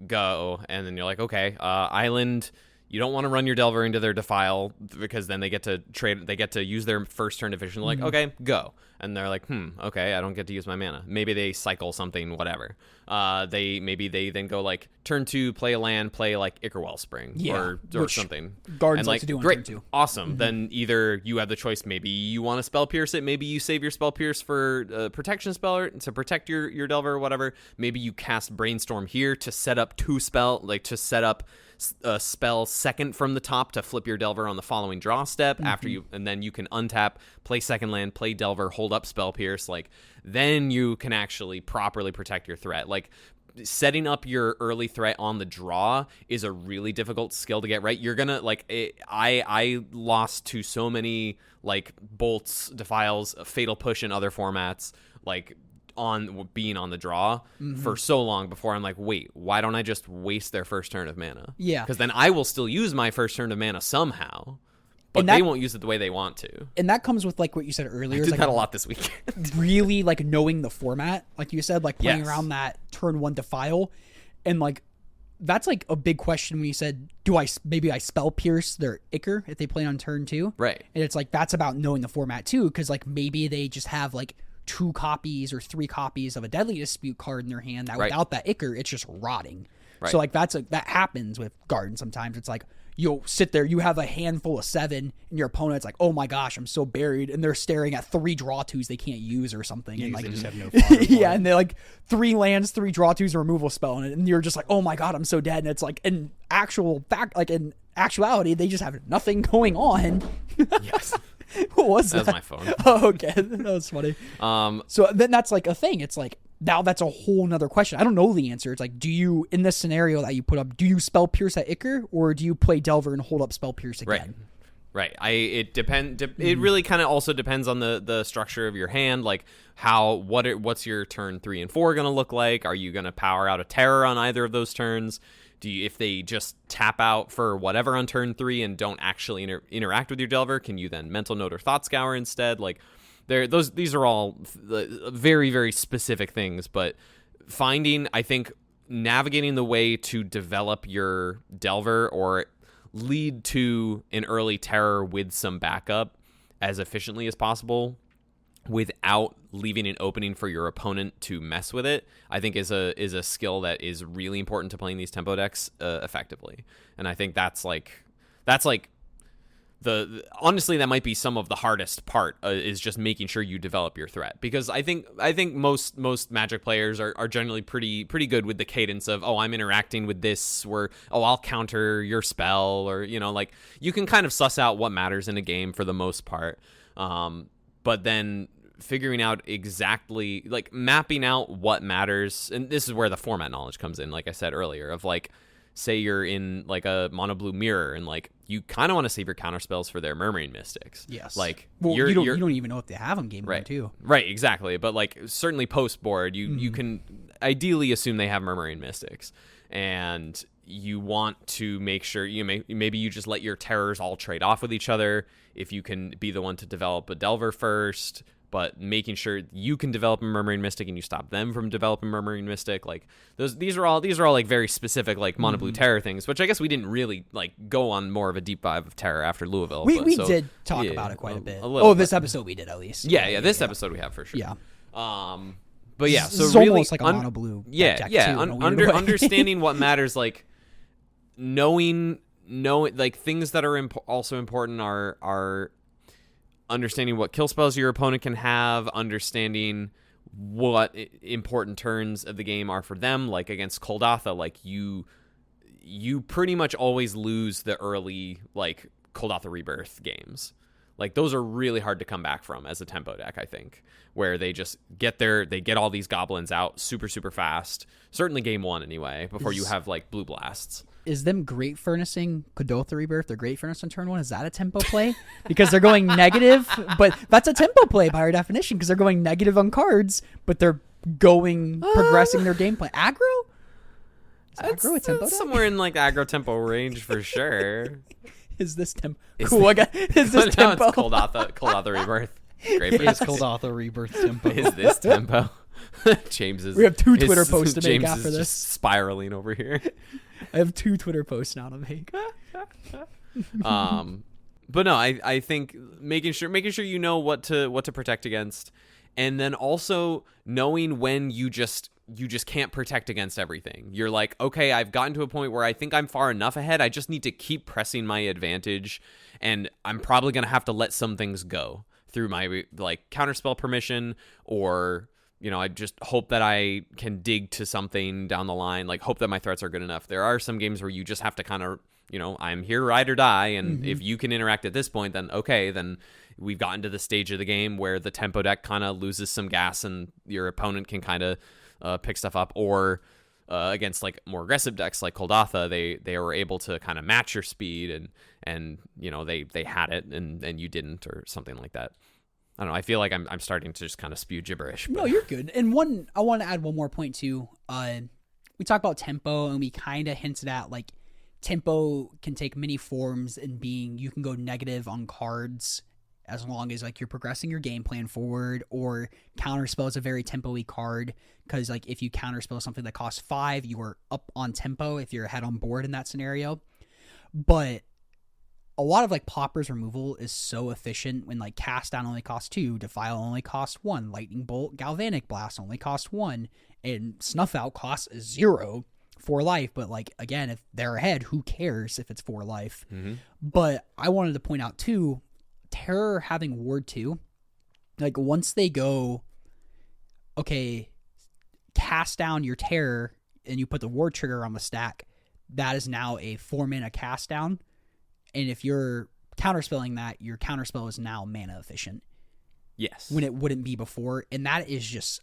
go, and then you're like, okay, Island. You don't want to run your Delver into their Defile because then they get to trade. They get to use their first turn efficient. Like, okay, go, and they're like, okay, I don't get to use my mana. Maybe they cycle something, whatever. They then go like turn 2, play a land, play like Ichor Wellspring or something. Gardens like like to do on great, turn 2. Awesome. Then either you have the choice. Maybe you want to Spell Pierce it. Maybe you save your Spell Pierce for protection spell to protect your Delver or whatever. Maybe you cast Brainstorm here to set up 2 spell, like to set up a spell second from the top to flip your Delver on the following draw step after you, and then you can untap, play second land, play Delver, hold up Spell Pierce. Like then you can actually properly protect your threat. Like setting up your early threat on the draw is a really difficult skill to get right. You're gonna like I lost to so many like bolts, defiles, fatal push in other formats, like on being on the draw for so long before I'm like, wait, why don't I just waste their first turn of mana? Yeah. Because then I will still use my first turn of mana somehow, but they won't use it the way they want to. And that comes with like what you said earlier. I did like that a lot this weekend. Really like knowing the format, like you said, like playing around that turn 1 Defile. And like, that's like a big question when you said, maybe I Spell Pierce their Ichor if they play on turn 2? Right. And it's like, that's about knowing the format too. Because like maybe they just have like 2 copies or 3 copies of a Deadly Dispute card in their hand that without that Ichor, it's just rotting. Right. So like that happens with Garden sometimes. It's like you'll sit there, you have a handful of 7, and your opponent's like, oh my gosh, I'm so buried, and they're staring at 3 draw 2s they can't use or something. Yeah, and like they just have no fodder and they're like 3 lands, 3 draw 2s, a removal spell, and you're just like, oh my god, I'm so dead. And it's like in actuality, they just have nothing going on. Yes. What was that? That was my phone. Oh, okay. That was funny. So then that's like a thing. It's like, now that's a whole nother question. I don't know the answer. It's like, do you, in this scenario that you put up, do you Spell Pierce at Ichor, or do you play Delver and hold up Spell Pierce again? Right. It really kind of also depends on the structure of your hand. Like what's your turn 3 and 4 going to look like? Are you going to power out a Terror on either of those turns? If they just tap out for whatever on turn 3 and don't actually interact with your Delver, can you then Mental Note or Thought Scour instead? Like these are all very, very specific things, but I think navigating the way to develop your Delver or lead to an early Terror with some backup as efficiently as possible without leaving an opening for your opponent to mess with it, I think is a skill that is really important to playing these tempo decks effectively. And I think that's like honestly, that might be some of the hardest part is just making sure you develop your threat, because I think most Magic players are generally pretty good with the cadence of, I'm interacting with this, or I'll counter your spell, or like you can kind of suss out what matters in a game for the most part, but then figuring out exactly, like mapping out what matters, and this is where the format knowledge comes in, like I said earlier, of like, say you're in like a mono blue mirror and like you kind of want to save your counter spells for their Murmuring Mystics. Yes. Like you don't even know if they have them game right. 1 too. Right, exactly. But like certainly post board, you can ideally assume they have Murmuring Mystics, and you want to make sure maybe you just let your terrors all trade off with each other if you can be the one to develop a Delver first, but making sure you can develop a Murmuring Mystic and you stop them from developing Murmuring Mystic. Like these are all like very specific like mono blue terror things, which I guess we didn't really like go on more of a deep dive of terror after Louisville. We did talk about it quite a bit. This episode we did at least. This episode we have for sure. Yeah. But yeah, so it's really almost like a mono blue. Understanding what matters, like knowing like things that are also important are understanding what kill spells your opponent can have, understanding what important turns of the game are for them. Like against Koldatha, like you pretty much always lose the early like Koldatha Rebirth games. Like those are really hard to come back from as a tempo deck, I think, where they just they get all these goblins out super, super fast. Certainly game 1 anyway, before you have like blue blasts. is them great furnacing Kodotha Rebirth or great furnace on turn 1? Is that a tempo play? Because they're going negative, but that's a tempo play by our definition because they're going negative on cards, but they're going progressing their gameplay. Aggro? Is aggro a tempo deck? Somewhere in like the aggro tempo range for sure. Is this tempo? Cool. Is this tempo? It's Kodotha Rebirth. Great for It's Kodotha Rebirth tempo. Is this tempo? James is. We have 2 Twitter posts to make James after is this. just spiraling over here. I have 2 Twitter posts now to make. But no, I think making sure you know what to protect against, and then also knowing when you just can't protect against everything. You're like, okay, I've gotten to a point where I think I'm far enough ahead. I just need to keep pressing my advantage, and I'm probably gonna have to let some things go through my like counterspell permission, or I just hope that I can dig to something down the line, like hope that my threats are good enough. There are some games where you just have to kind of, I'm here, ride or die, and if you can interact at this point, then okay, then we've gotten to the stage of the game where the tempo deck kind of loses some gas and your opponent can kind of pick stuff up, or against like more aggressive decks like Kodotha, they were able to kind of match your speed and they had it and you didn't, or something like that. I don't know. I feel like I'm starting to just kind of spew gibberish. But. No, you're good. And I want to add one more point too. We talk about tempo, and we kind of hinted at like tempo can take many forms, in being you can go negative on cards as long as like you're progressing your game plan forward, or counterspell is a very tempo-y card because like if you counterspell something that costs 5, you are up on tempo if you're ahead on board in that scenario. But a lot of like Pauper's removal is so efficient when like Cast Down only costs 2, Defile only costs 1, Lightning Bolt, Galvanic Blast only costs 1, and Snuff Out costs 0 for life. But like again, if they're ahead, who cares if it's 4 life? Mm-hmm. But I wanted to point out too, Terror having Ward 2, like once they go, okay, cast down your Terror and you put the Ward trigger on the stack, that is now a 4-mana cast down. And if you're counterspelling that, your counterspell is now mana efficient. Yes. When it wouldn't be before. And that is just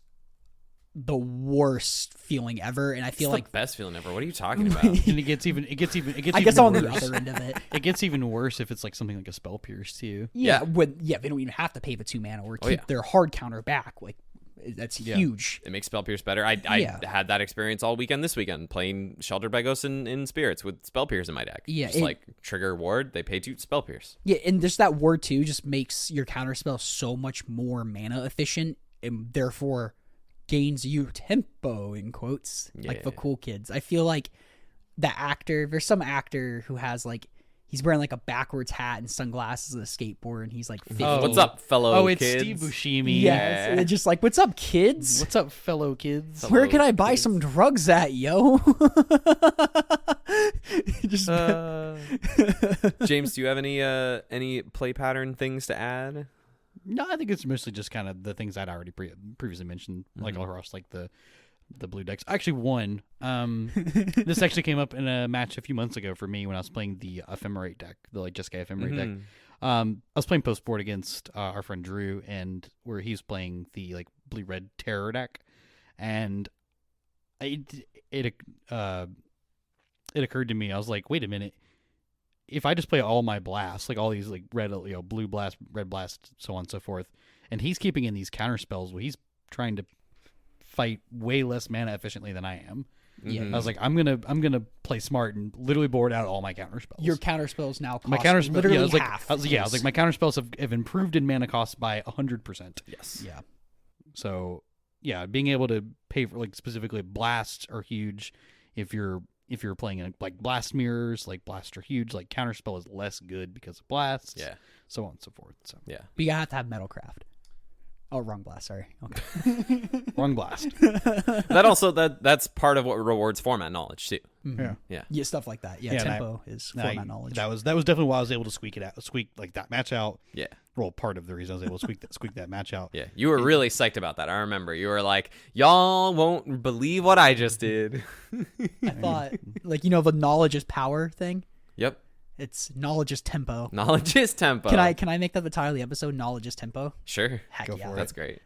the worst feeling ever. And I feel it's like the best feeling ever. What are you talking about? And it gets even I guess even on the worse. other end of it. It gets even worse if it's like something like a Spell Pierce too. Yeah. They don't even have to pay the 2 mana or keep their hard counter back. Like that's huge. It makes Spell Pierce better. I had that experience all weekend this weekend playing Sheltered by Ghosts in Spirits with Spell Pierce in my deck. Yeah, just like trigger Ward, they pay 2 Spell Pierce. Yeah, and just that Ward 2 just makes your counterspell so much more mana efficient, and therefore gains you tempo in quotes, like the cool kids. I feel like there's some actor who has like, he's wearing like a backwards hat and sunglasses and a skateboard, and he's like 50. What's up, fellow it's kids? Steve Buscemi. Yeah, it's just like, what's up, kids? What's up, fellow kids? Where can I buy some drugs at, yo? Just James, do you have any play pattern things to add? No, I think it's mostly just kind of the things I'd already previously mentioned, like all across like the blue decks. I actually won. This actually came up in a match a few months ago for me when I was playing the Ephemerate deck, the like Jeskai Ephemerate deck. I was playing post board against our friend Drew, and where he's playing the like blue red terror deck, and it occurred to me, I was like, wait a minute. If I just play all my blasts, like all these like red, blue blast, red blast, so on and so forth, and he's keeping in these counter spells, well, he's trying to fight way less mana efficiently than I am. Yeah, I was like, I'm gonna play smart and literally board out all my counter spells. Your counter spells now cost my counter literally half. I was like my counter spells have improved in mana cost by 100%. Yes. Yeah. So yeah, being able to pay for like specifically blasts are huge. If you're playing like blast mirrors, like blasts are huge. Like counterspell is less good because of blasts. Yeah. So on and so forth. So yeah. But you have to have Metalcraft. Oh, wrong blast. Sorry. Okay. Wrong blast. That's part of what rewards format knowledge too. Mm-hmm. Yeah. Stuff like that. Yeah. Tempo is format knowledge. That was definitely why I was able to squeak like that match out. Yeah. Well, part of the reason I was able to squeak that match out. Yeah. You were really psyched about that. I remember you were like, y'all won't believe what I just did. I thought, like, the knowledge is power thing. Yep. It's knowledge is tempo. Knowledge is tempo. Can I make that the title of the episode? Knowledge is tempo. Sure. Heck Go yeah. for it. That's great.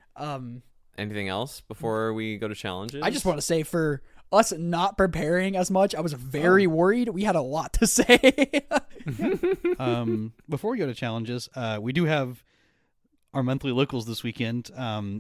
Anything else before we go to challenges? I just want to say, for us not preparing as much, I was very worried. We had a lot to say. Before we go to challenges, we do have our monthly locals this weekend.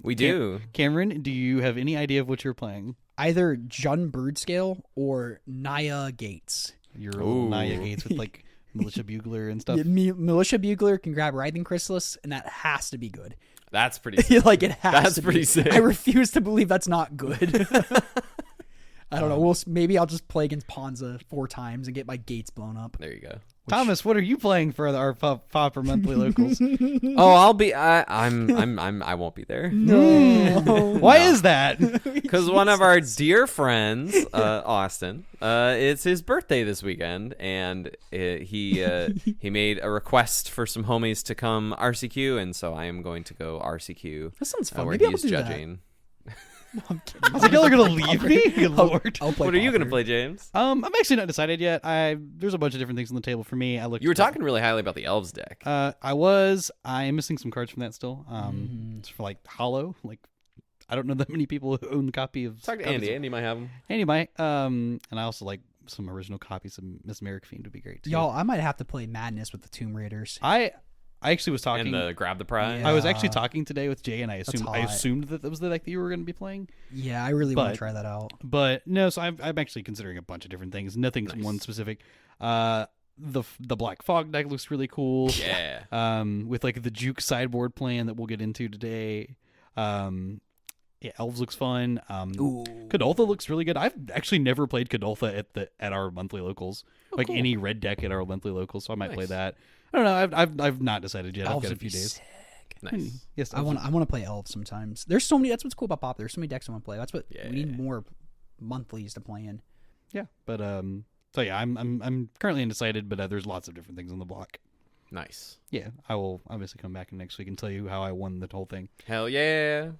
We do. Cameron, do you have any idea of what you're playing? Either Jun Birdscale or Naya Gates. Your little Naya Gates with like Militia Bugler and stuff. Militia Bugler can grab Writhing Chrysalis, and that has to be good. That's pretty sick. Like it has That's to pretty be. sick. I refuse to believe that's not good. I don't know. Maybe I'll just play against Ponza 4 times and get my gates blown up. There you go. Thomas, what are you playing for our Pauper monthly locals? Oh, I'll be. I won't be there. No. Why is that? Because one of our dear friends, Austin, it's his birthday this weekend, and he made a request for some homies to come RCQ, and so I am going to go RCQ. That sounds fun. Where Maybe he I'll is do judging. I'm kidding. I was like, y'all are gonna leave me? Good lord. I'll play What are you Pauper. gonna play, James? I'm actually not decided yet. There's a bunch of different things on the table for me. You were talking really highly about the elves deck. I am missing some cards from that still. It's for like Hollow. Like I don't know that many people who own a copy of. Talk to Andy. Andy might have them. Andy might. And I also like some original copies of Miss Merrick Fiend would be great too. Y'all, I might have to play Madness with the Tomb Raiders. I actually was talking. And grab the prize. Yeah. I was actually talking today with Jay, and I hot. assumed that was the deck that you were going to be playing. Yeah, I really want But- to try that out. But no, so I'm actually considering a bunch of different things. Nothing's Nice. one specific. The Black Fog deck looks really cool. Yeah. With like the Juke sideboard plan that we'll get into today. Yeah, Elves looks fun. Ooh. Kadoltha looks really good. I've actually never played Kadoltha at our monthly locals, like cool. any red deck at our monthly locals. So I might play Nice. that. I don't know. I've not decided yet. Elves I've got a would few be days. sick. Nice. Yes, I want to play Elves sometimes. There's so many. That's what's cool about Pop. There's so many decks I want to play. That's what Yeah. we need more monthlies to play in. Yeah, but so yeah, I'm currently undecided, but there's lots of different things on the block. Nice. Yeah, I will obviously come back next week and tell you how I won the whole thing. Hell yeah.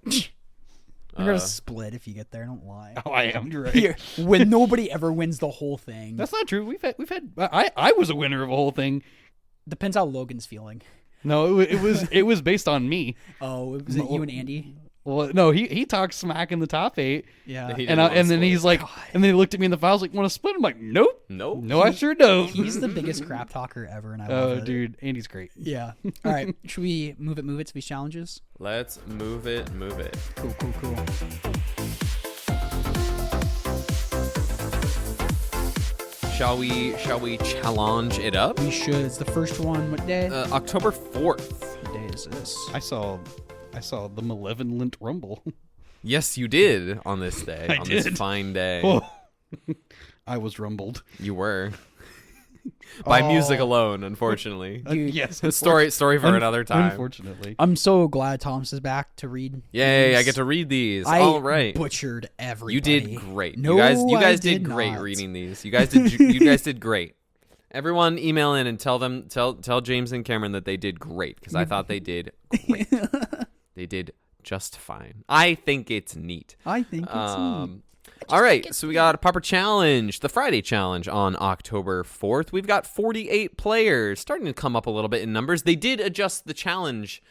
We're gonna split if you get there. Don't lie. Oh, I am. You're right. Here, when nobody ever wins the whole thing. That's not true. We've had. I was a winner of a whole thing. Depends how Logan's feeling. No, it was based on me. Oh, was it you and Andy? Well, no, he talked smack in the top 8, Yeah. He- and didn't wanna then split. he's like, and then he looked at me in the files like, "Want to split?" I'm like, "Nope, Nope. no, I sure don't." He's the biggest crap talker ever, and I Oh, love it. dude, Andy's great. Yeah. All right. Should we move it to these challenges? Let's move it. Cool. Shall we challenge it up? We should. It's the first one. What day? October 4th. What day is this? I saw the Malevolent Rumble. Yes, you did on this day. I on this did. fine day. Oh. I was rumbled. You were. By music alone, unfortunately. Dude, Yes, Story for another time. Unfortunately, I'm so glad Thomas is back to read. Yay, I these. get to read these. I All right. butchered everybody. You did great. No, you guys I did did great not. reading these. You guys did great. Everyone email in and tell James and Cameron that they did great, because I thought they did great. They did just fine. I think it's neat. I think it's neat. All right, so we got a Pauper Challenge, the Friday Challenge on October 4th. We've got 48 players, starting to come up a little bit in numbers. They did adjust the challenge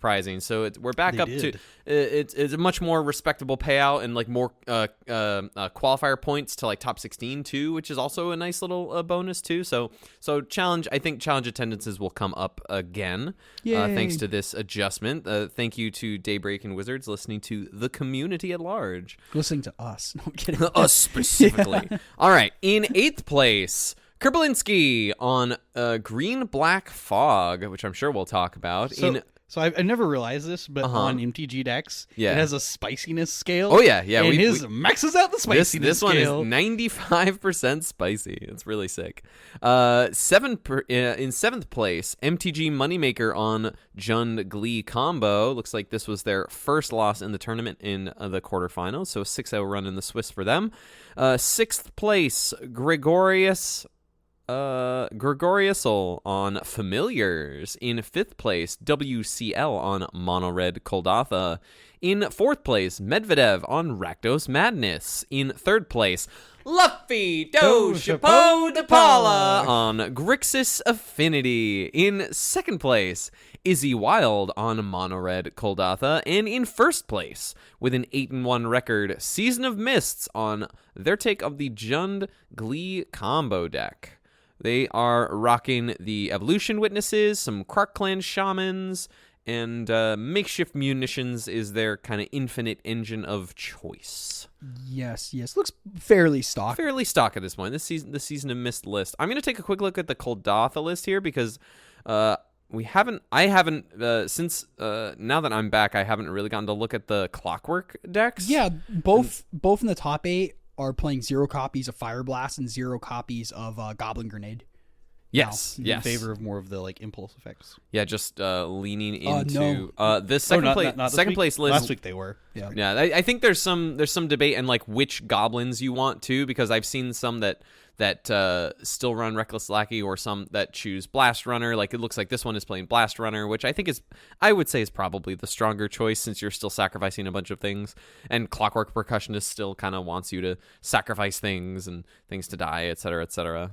pricing, so we're back They up did. to it's a much more respectable payout and like more qualifier points to like top 16 too, which is also a nice little bonus too. So I think challenge attendances will come up again thanks Yay. to this adjustment. Thank you to Daybreak and Wizards listening to the community at large. Listening to us. No, I'm kidding. Us specifically. All right. In 8th place, Kerbelinski on Green Black Fog, which I'm sure we'll talk about. So I never realized this, but on MTG decks, Yeah. it has a spiciness scale. Oh, yeah. and his maxes out the spiciness this one is scale. 95% spicy. It's really sick. In 7th place, MTG Moneymaker on Jund Glee combo. Looks like this was their first loss in the tournament in the quarterfinals, so a 6-0 run in the Swiss for them. 6th place, Gregorius Gregoriusol on Familiars. In 5th place, WCL on Mono Red Koldatha. In 4th place, Medvedev on Rakdos Madness. In 3rd place, Luffy Do Chapeau de Paula on Grixis Affinity. In 2nd place, Izzy Wild on Mono Red Koldatha. And in 1st place, with an 8-1 record, Season of Mists on their take of the Jund Glee combo deck. They are rocking the Evolution Witnesses, some Krark Clan Shamans, and Makeshift Munitions is their kind of infinite engine of choice. Yes. Looks fairly stock. Fairly stock at this point. The Season of Mist list. I'm going to take a quick look at the Koldatha list here because I haven't since now that I'm back, I haven't really gotten to look at the Clockwork decks. Yeah, both in the top 8 are playing 0 copies of Fire Blast and 0 copies of Goblin Grenade. Yes, in yes. favor of more of the like impulse effects. Yeah, just leaning into no. this second place list. Last week they were. Yeah. I think there's some debate and like which goblins you want to, because I've seen some that still run Reckless Lackey or some that choose Blast Runner. Like it looks like this one is playing Blast Runner, which I would say is probably the stronger choice since you're still sacrificing a bunch of things. And Clockwork Percussionist still kind of wants you to sacrifice things and things to die, et cetera, et cetera.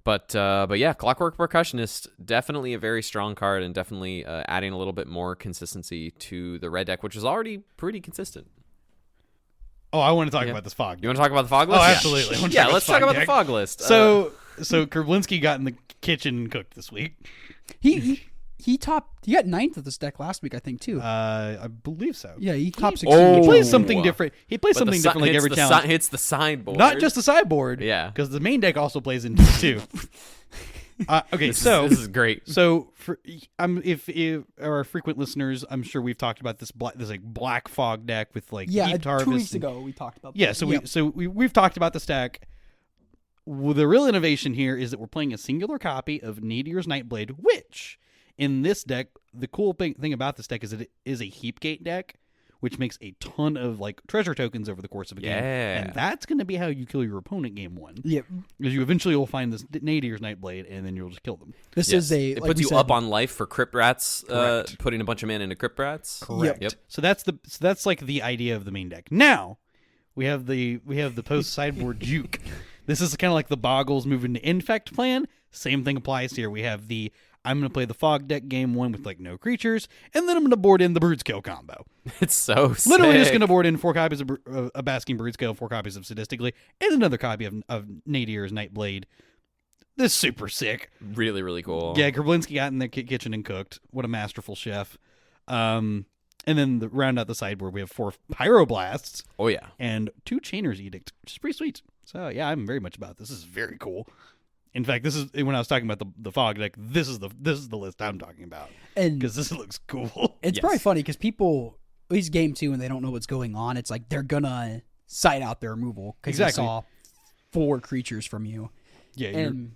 But yeah, Clockwork Percussionist, definitely a very strong card and definitely adding a little bit more consistency to the red deck, which is already pretty consistent. Oh, I want to talk about this fog. You want to talk about the fog list? Oh, absolutely. Yeah, let's talk about the fog list. So Kerblinski got in the kitchen and cooked this week. He got 9th of this deck last week, I think, too. I believe so. Yeah, he top 16. He plays something different. He plays something different like every challenge. Hits the sideboard. Not just the sideboard. Yeah. Because the main deck also plays into it, too. Okay, this is great. So if our frequent listeners, I'm sure we've talked about this black fog deck with like Heaped Harvest. 2 weeks ago we talked about. Yeah, we've talked about this deck. Well, the real innovation here is that we're playing a singular copy of Nadier's Nightblade, which in this deck, the cool thing about this deck is that it is a Heapgate deck, which makes a ton of like treasure tokens over the course of a game. And that's going to be how you kill your opponent game 1. Yeah. Because you eventually will find this Nadier's Nightblade, and then you'll just kill them. It puts you up on life for Crypt Rats, putting a bunch of mana into Crypt Rats. Correct. Yep. So that's like the idea of the main deck. Now, we have the post sideboard Juke. This is kind of like the Boggles moving to Infect plan. Same thing applies here. We have I'm going to play the Fog deck game 1 with like no creatures, and then I'm going to board in the Broodskill combo. It's so sick. Literally just going to board in 4 copies of Basking Broodskill, 4 copies of Sadistically, and another copy of Nadier's Nightblade. This is super sick. Really, really cool. Yeah, Kerblinski got in the kitchen and cooked. What a masterful chef. And then round out the sideboard, we have 4 Pyroblasts. Oh, yeah. And 2 Chainer's Edict, which is pretty sweet. So, yeah, I'm very much about this. This is very cool. In fact, this is when I was talking about the fog deck. This is the list I'm talking about, because this looks cool. It's probably funny because people, at least game 2, when they don't know what's going on, it's like they're gonna side out their removal because they saw 4 creatures from you. Yeah, and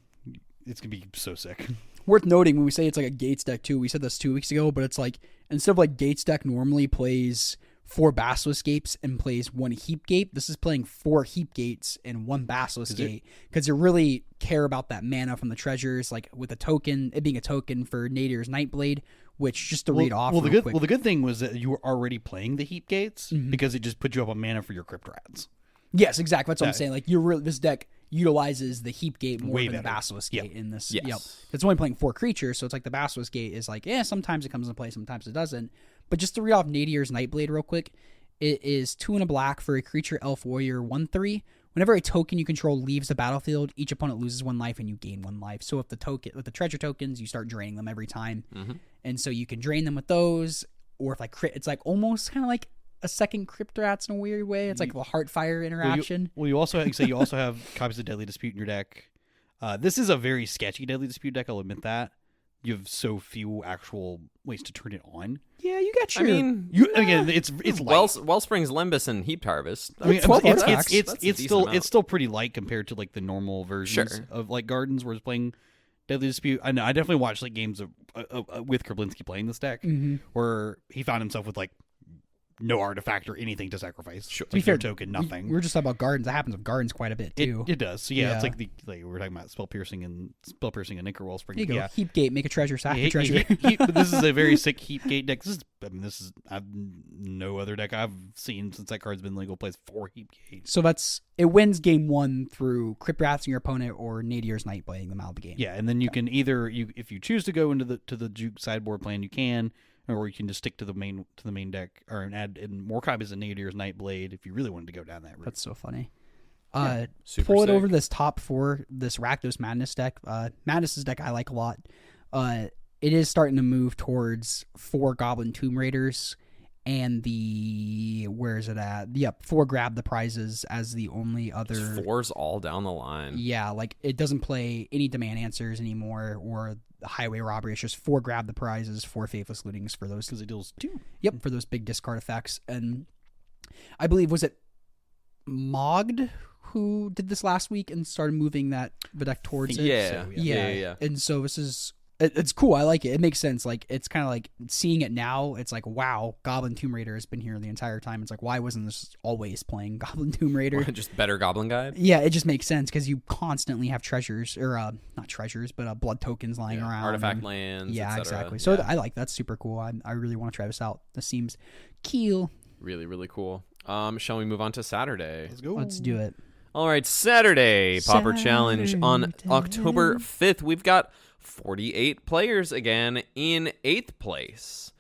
it's gonna be so sick. Worth noting when we say it's like a Gates deck too. We said this 2 weeks ago, but it's like instead of like Gates deck normally plays 4 Basilisk Gates and plays 1 Heap Gate, this is playing 4 Heap Gates and 1 Basilisk Gate because you really care about that mana from the treasures, like with a token, it being a token for Nadier's Nightblade, which just to read off. Well, the good thing was that you were already playing the Heap Gates because it just put you up on mana for your Crypt Rats. Yes, exactly. That's what I'm saying. Like this deck utilizes the Heap Gate more than the Basilisk Gate in this. Yes. Yep. It's only playing 4 creatures, so it's like the Basilisk Gate is like, sometimes it comes into play, sometimes it doesn't. But just to read off Nadier's Nightblade real quick, it is 2 and a black for a creature, elf, warrior, 1/3. Whenever a token you control leaves the battlefield, each opponent loses 1 life and you gain 1 life. So with the treasure tokens, you start draining them every time, and so you can drain them with those, or if like it's like almost kind of like a second Crypt Rats in a weird way. It's like the Heartfire interaction. You also have copies of Deadly Dispute in your deck. This is a very sketchy Deadly Dispute deck. I'll admit that. You have so few actual ways to turn it on. Yeah, you got your. I mean, again, it's light. Wellspring's Limbus and Heaped Harvest. I mean, 12 it's still pretty light compared to like the normal versions of like Gardens, where it's playing Deadly Dispute. I know I definitely watched like games of with Kerblinski playing this deck, where he found himself with like no artifact or anything to sacrifice. Sure. To be Like, fair, no token, nothing. We were just talking about gardens. That happens with gardens quite a bit too. It does. So yeah, it's Yeah. like we were talking about spell piercing and Anchor Wellspring. There you go. Yeah. Heap gate, make a treasure, sack Yeah, a treasure. but this is a very sick heap gate deck. This is no other deck I've seen since that card's been legal plays 4 heap gates. So it wins game 1 through Crypt Wrathing your opponent or Nadier's Night playing them out of the game. Yeah, and then you can either if you choose to go into the Juke sideboard plan, you can, or you can just stick to the main deck or add in more copies of Nadier's Nightblade if you really wanted to go down that route. That's so funny. Super Pull it sick. over this top 4, this Rakdos Madness deck. Madness's deck I like a lot. It is starting to move towards 4 Goblin Tomb Raiders and where is it at? Yep, 4 Grab the Prizes as the only other. 4s all down the line. Yeah, like it doesn't play any demand answers anymore or the highway robbery. It's just 4 Grab the Prizes, 4 Faithless Lootings for those. Because it deals 2. Yep, for those big discard effects. And I believe, was it Mogd who did this last week and started moving the deck towards it? Yeah. So, Yeah. And so this is, it's cool. I like it. It makes sense. Like, it's kind of like seeing it now. It's like, wow, Goblin Tomb Raider has been here the entire time. It's like, why wasn't this always playing Goblin Tomb Raider? Just better Goblin Guide. Yeah, it just makes sense because you constantly have treasures, or not treasures, but blood tokens lying Yeah, around. artifact and- lands. Yeah, et cetera. exactly. So Yeah. I like that's super cool. I really want to try this out. This seems cool. Really, really cool. Shall we move on to Saturday? Let's go. Let's do it. All right, Saturday Pauper Challenge on Saturday. October 5th. We've got 48 players again in 8th place.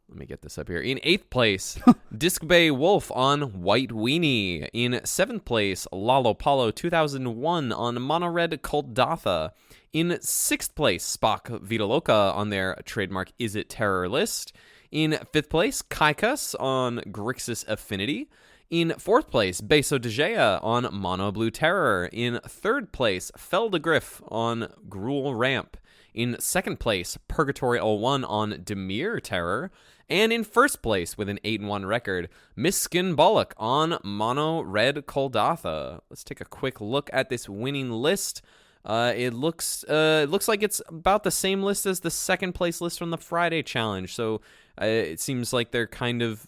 Let me get this up here. In 8th place, Disc Bay Wolf on White Weenie. In 7th place, Lalo Palo 2001 on Mono Red Koldatha. In 6th place, Spock Vitaloka on their trademark Is It Terror list. In 5th place, Kaikus on Grixis Affinity. In 4th place, Beso de Gea on Mono Blue Terror. In 3rd place, Feldegriff on Gruel Ramp. In 2nd place, Purgatory 01 on Demir Terror. And in 1st place, with an 8-1 record, Miskin Bollock on Mono Red Koldatha. Let's take a quick look at this winning list. It looks like it's about the same list as the 2nd place list from the Friday challenge. So it seems like they're kind of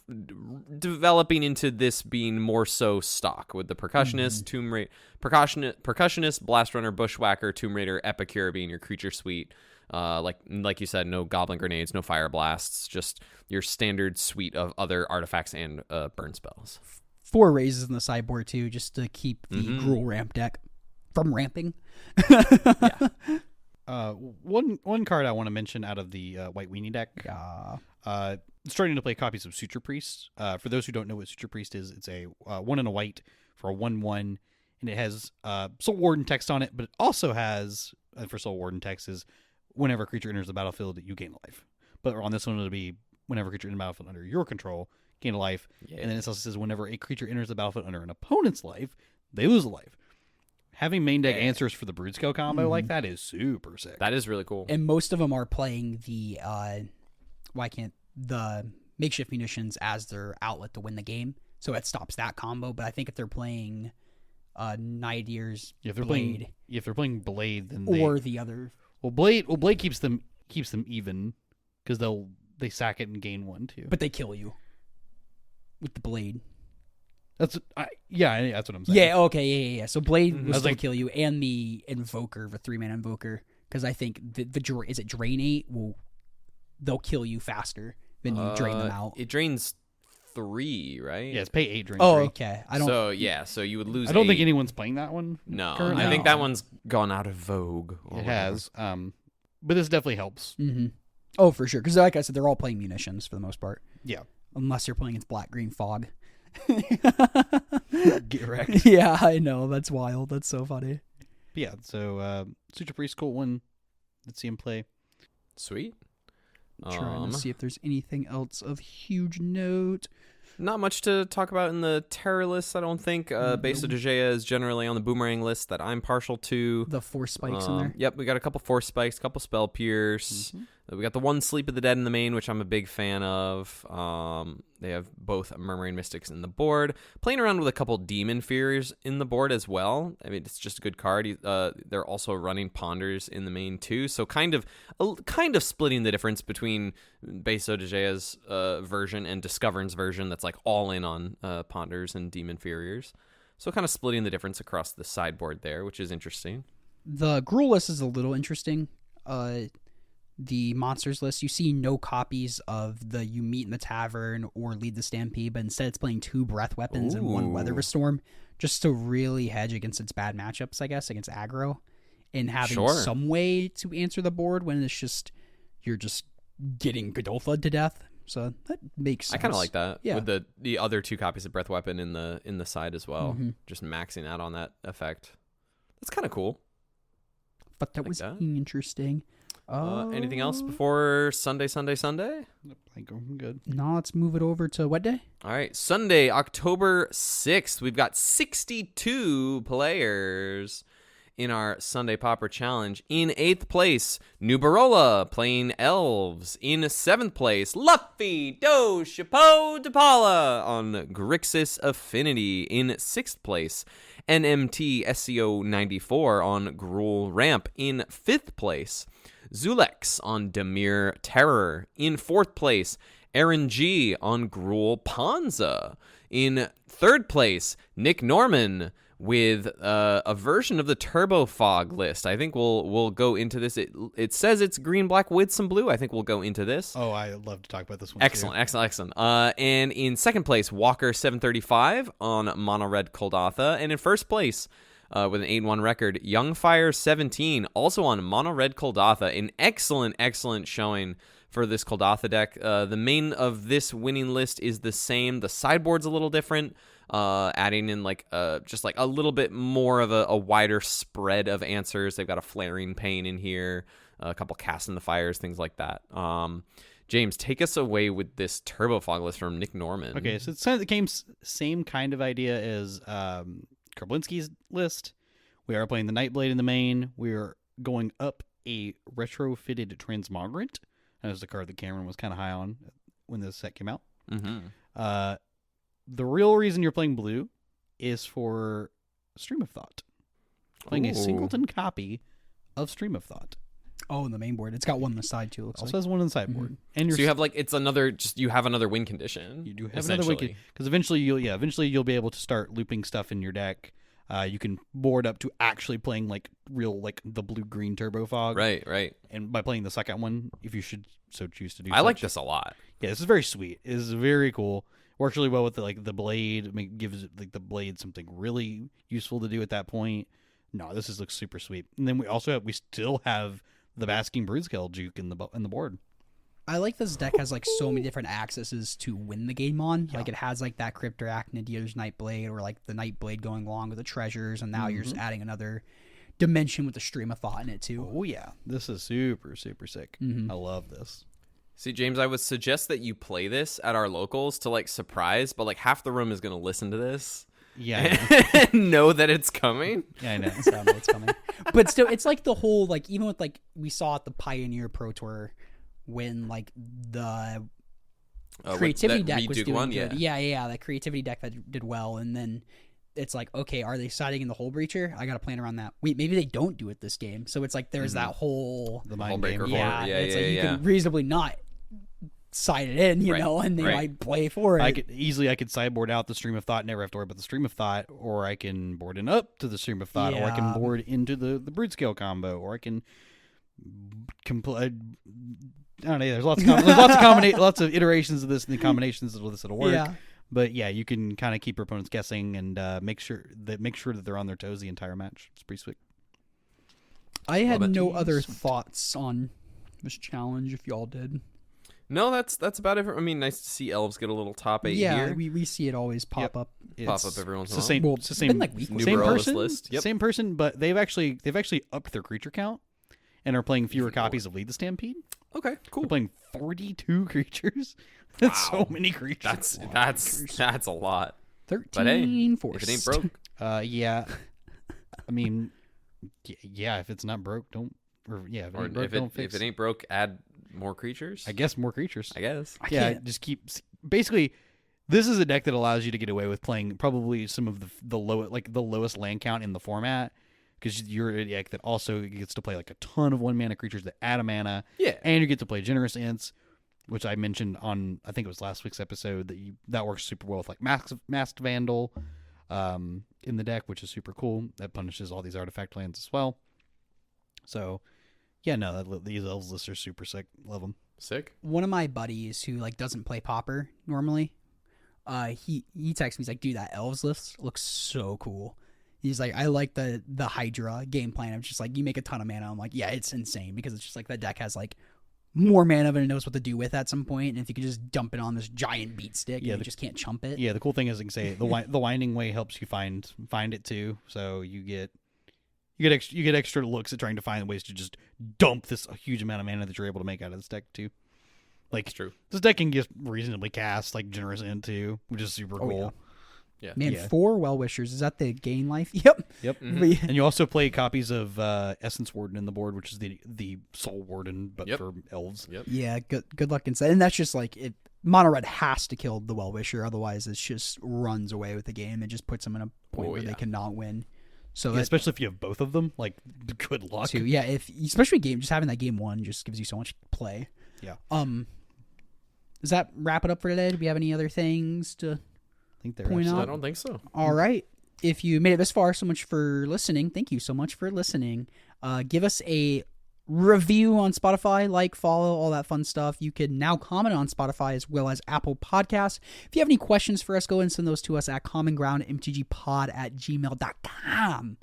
developing into this being more so stock with the percussionist, percussionist, blast runner, bushwhacker, tomb raider, epicure being your creature suite. Like you said, no goblin grenades, no fire blasts, just your standard suite of other artifacts and burn spells. 4 raises in the sideboard too, just to keep the Gruel Ramp deck from ramping. One card I want to mention out of the White Weenie deck. Starting to play copies of Suture Priest. For those who don't know what Suture Priest is, it's a 1 and a white for a 1/1, and it has Soul Warden text on it, but it also has for Soul Warden text is whenever a creature enters the battlefield, you gain a life. But on this one, it'll be whenever a creature enters the battlefield under your control, gain a life. Yeah. And then it also says whenever a creature enters the battlefield under an opponent's life, they lose a life. Having main deck answers for the Broodskill combo like that is super sick. That is really cool. And most of them are playing the makeshift munitions as their outlet to win the game, so it stops that combo. But I think if they're playing Night Ears, if they're Blade, playing Blade, then the other, Blade keeps them even because they sack it and gain 1 too. but they kill you with the Blade. That's what I'm saying. Yeah, okay, yeah. So Blade will I was still like- kill you, and the Invoker, the 3-man Invoker, because I think is it Drainate they'll kill you faster than you drain them out. It drains 3, right? Yeah, it's pay 8 drain 3. Okay. I don't. So you would lose. I don't think 8. anyone's playing that one. No, currently. I think that one's gone out of vogue. or It whatever. has. But this definitely helps. Mm-hmm. Oh, for sure. Because like I said, they're all playing munitions for the most part, Yeah. unless you're playing against Black Green Fog. Get wrecked. Yeah, I know. That's wild. That's so funny. But yeah, so Suture Priest, cool one. Let's see him play. Sweet. Trying to see if there's anything else of huge note. Not much to talk about in the terror list, I don't think. Beso de Gea is generally on the boomerang list that I'm partial to. The 4 spikes in there. Yep, we got a couple force spikes, couple spell pierce. We got the one Sleep of the Dead in the main, which I'm a big fan of. They have both Murmuring Mystics in the board. Playing around with a couple Demon Fears in the board as well. I mean, it's just a good card. They're also running Ponders in the main too, so kind of splitting the difference between Beso de Gea's version and Discovern's version that's like all in on Ponders and Demon Fears. So kind of splitting the difference across the sideboard there, which is interesting. The Gruul list is a little interesting. The monsters list, you see no copies of the You Meet in the Tavern or Lead the Stampede, but instead it's playing 2 Breath Weapons and 1 Weather Storm, just to really hedge against its bad matchups, I guess, against aggro, and having some way to answer the board when it's just you're just getting Godolphin to death. So that makes sense. I kind of like that. Yeah. With the other 2 copies of Breath Weapon in the side as well, just maxing out on that effect. That's kind of cool. But that was interesting. Anything else before Sunday? I think I'm good. No, let's move it over to what day? All right, Sunday, October 6th. We've got 62 players in our Sunday Pauper Challenge. In 8th place, New Barola playing Elves. In 7th place, Luffy Do Chapeau de Paula on Grixis Affinity. In 6th place, NMT SCO 94 on Gruul Ramp. In 5th place, Zulex on Demir Terror. In 4th place, Aaron G on Gruul Panza. In 3rd place, Nick Norman with a version of the Turbo Fog list. I think we'll go into this. It says it's green, black with some blue. I think we'll go into this. Oh, I love to talk about this one. Excellent. And in 2nd place, Walker 735 on Mono Red Koldatha. And in 1st place, with an 8-1 record, Youngfire 17, also on Mono Red Koldatha. An excellent showing for this Koldatha deck. The main of this winning list is the same. The sideboard's a little different, adding in just a little bit more of a wider spread of answers. They've got a Flaring Pain in here, a couple Cast in the Fires, things like that. James, take us away with this Turbo Fog list from Nick Norman. Okay, so it's the same kind of idea as Karblinski's list. We are playing the Nightblade in the main. We're going up a retrofitted Transmogrant. That was the card that Cameron was kind of high on when this set came out. Mm-hmm. The real reason you're playing blue is for Stream of Thought. Playing a singleton copy of Stream of Thought. Oh, in the main board. It's got one on the side, too. Also has one on the sideboard. And so you have you have another win condition. You do have another win condition. Because eventually you'll be able to start looping stuff in your deck. You can board up to actually playing the blue-green Turbo Fog. Right. And by playing the second one, if you should so choose to do I like this a lot. Yeah, this is very sweet. It is very cool. Works really well with the blade. Gives the blade something really useful to do at that point. No, this looks super sweet. And then we still have the Basking Broodskell juke in the board. I like this deck has so many different accesses to win the game on. Yeah. It has that Cryptoarachnid Dealer's Nightblade, or the Nightblade going along with the treasures, and now you're just adding another dimension with the Stream of Thought in it too. Oh yeah, this is super sick. I love this. See, James, I would suggest that you play this at our locals to surprise, but half the room is going to listen to this. Yeah, and know that it's coming. Yeah, I know. It's coming. But still, it's the whole even with we saw at the Pioneer Pro Tour when the creativity deck was doing good. Yeah, that creativity deck that did well, and then it's okay, are they siding in the Hull Breacher? I got to plan around that. Wait, maybe they don't do it this game. So it's there's that whole the mind game. Yeah, you can reasonably not side it in, you know, and they might play for it. I could sideboard out the Stream of Thought, never have to worry about the Stream of Thought, or I can board in up to the Stream of Thought, or I can board into the Broodscale combo, or I can I don't know. There's lots of iterations of this and the combinations of this that'll work. Yeah. But yeah, you can kind of keep your opponents guessing and make sure that they're on their toes the entire match. It's pretty sweet. I had no other thoughts on this challenge. If y'all did. No, that's about it. I mean, nice to see Elves get a little top 8 here. Yeah, we see it always pop up. Pop up every once in a while. It's the same person. List. Yep. Same person, but they've actually upped their creature count and are playing fewer copies of Lead the Stampede. Okay, cool. They're playing 42 creatures. That's so many creatures. That's a lot. 13 but hey, force. if it ain't broke. Yeah. I mean, yeah. If it's not broke, don't. Or yeah, if it ain't broke, don't fix. If it ain't broke, add more creatures. I guess more creatures. I guess. Yeah, can't- just keep basically. This is a deck that allows you to get away with playing probably some of the lowest land count in the format, because you're a deck that also gets to play like a ton of 1-mana creatures that add a mana. Yeah. And you get to play Generous Ints, which I mentioned on, I think it was last week's episode, that works super well with like Masked Vandal in the deck, which is super cool. That punishes all these artifact lands as well. So, yeah, no, these elves lists are super sick. Love them. Sick. One of my buddies who like doesn't play Pauper normally, he texts me, he's like, dude, that elves list looks so cool. He's like, I like the Hydra game plan. I'm just like, you make a ton of mana. I'm like, yeah, it's insane, because it's just like that deck has like more mana than it knows what to do with at some point, and if you could just dump it on this giant beat stick, you just can't chump it. Yeah, the cool thing is, I can say the Winding Way helps you find it too. So you get extra looks at trying to find ways to just dump this huge amount of mana that you're able to make out of this deck too. Like, It's true. this deck can just reasonably cast like Generous into, which is super cool. Yeah. Man, Yeah. 4 Well-Wishers. Is that the gain life? Yep. Yep. Mhm. And you also play copies of Essence Warden in the board, which is the Soul Warden, but Yep. for elves. Yep. Yeah, good luck inside. And that's just like, Mono Red has to kill the Well-Wisher, otherwise it just runs away with the game. It just puts them in a point where they cannot win. So Yeah, that especially if you have both of them, like, good luck. too. Yeah, especially just having that game 1 just gives you so much play. Yeah. Does that wrap it up for today? Do we have any other things to I think they're point absolutely- I out? don't think so. All right. If you made it this far, so much for listening. Thank you so much for listening. Give us a review on Spotify, follow, all that fun stuff. You can now comment on Spotify as well as Apple Podcasts. If you have any questions for us, go and send those to us at commongroundmtgpod@gmail.com.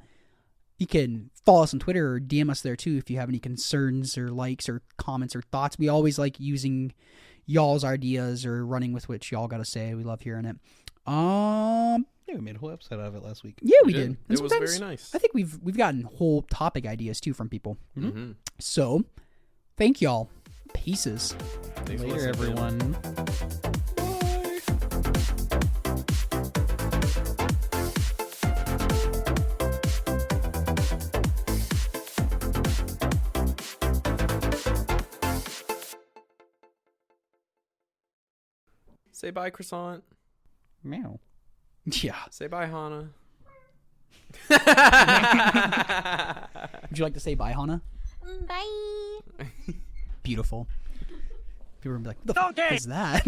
You can follow us on Twitter or DM us there too if you have any concerns or likes or comments or thoughts. We always like using y'all's ideas or running with what y'all got to say. We love hearing it. Yeah, we made a whole episode out of it last week. Yeah, we did. And It was sometimes very nice. I think we've gotten whole topic ideas too from people. Mm-hmm. So, thank y'all. Pieces. Thanks for Later, listening, man. everyone. Say bye, croissant. Meow. Yeah. Say bye, Hana. Would you like to say bye, Hana? Bye. Beautiful. People are gonna be like, what the fuck is that?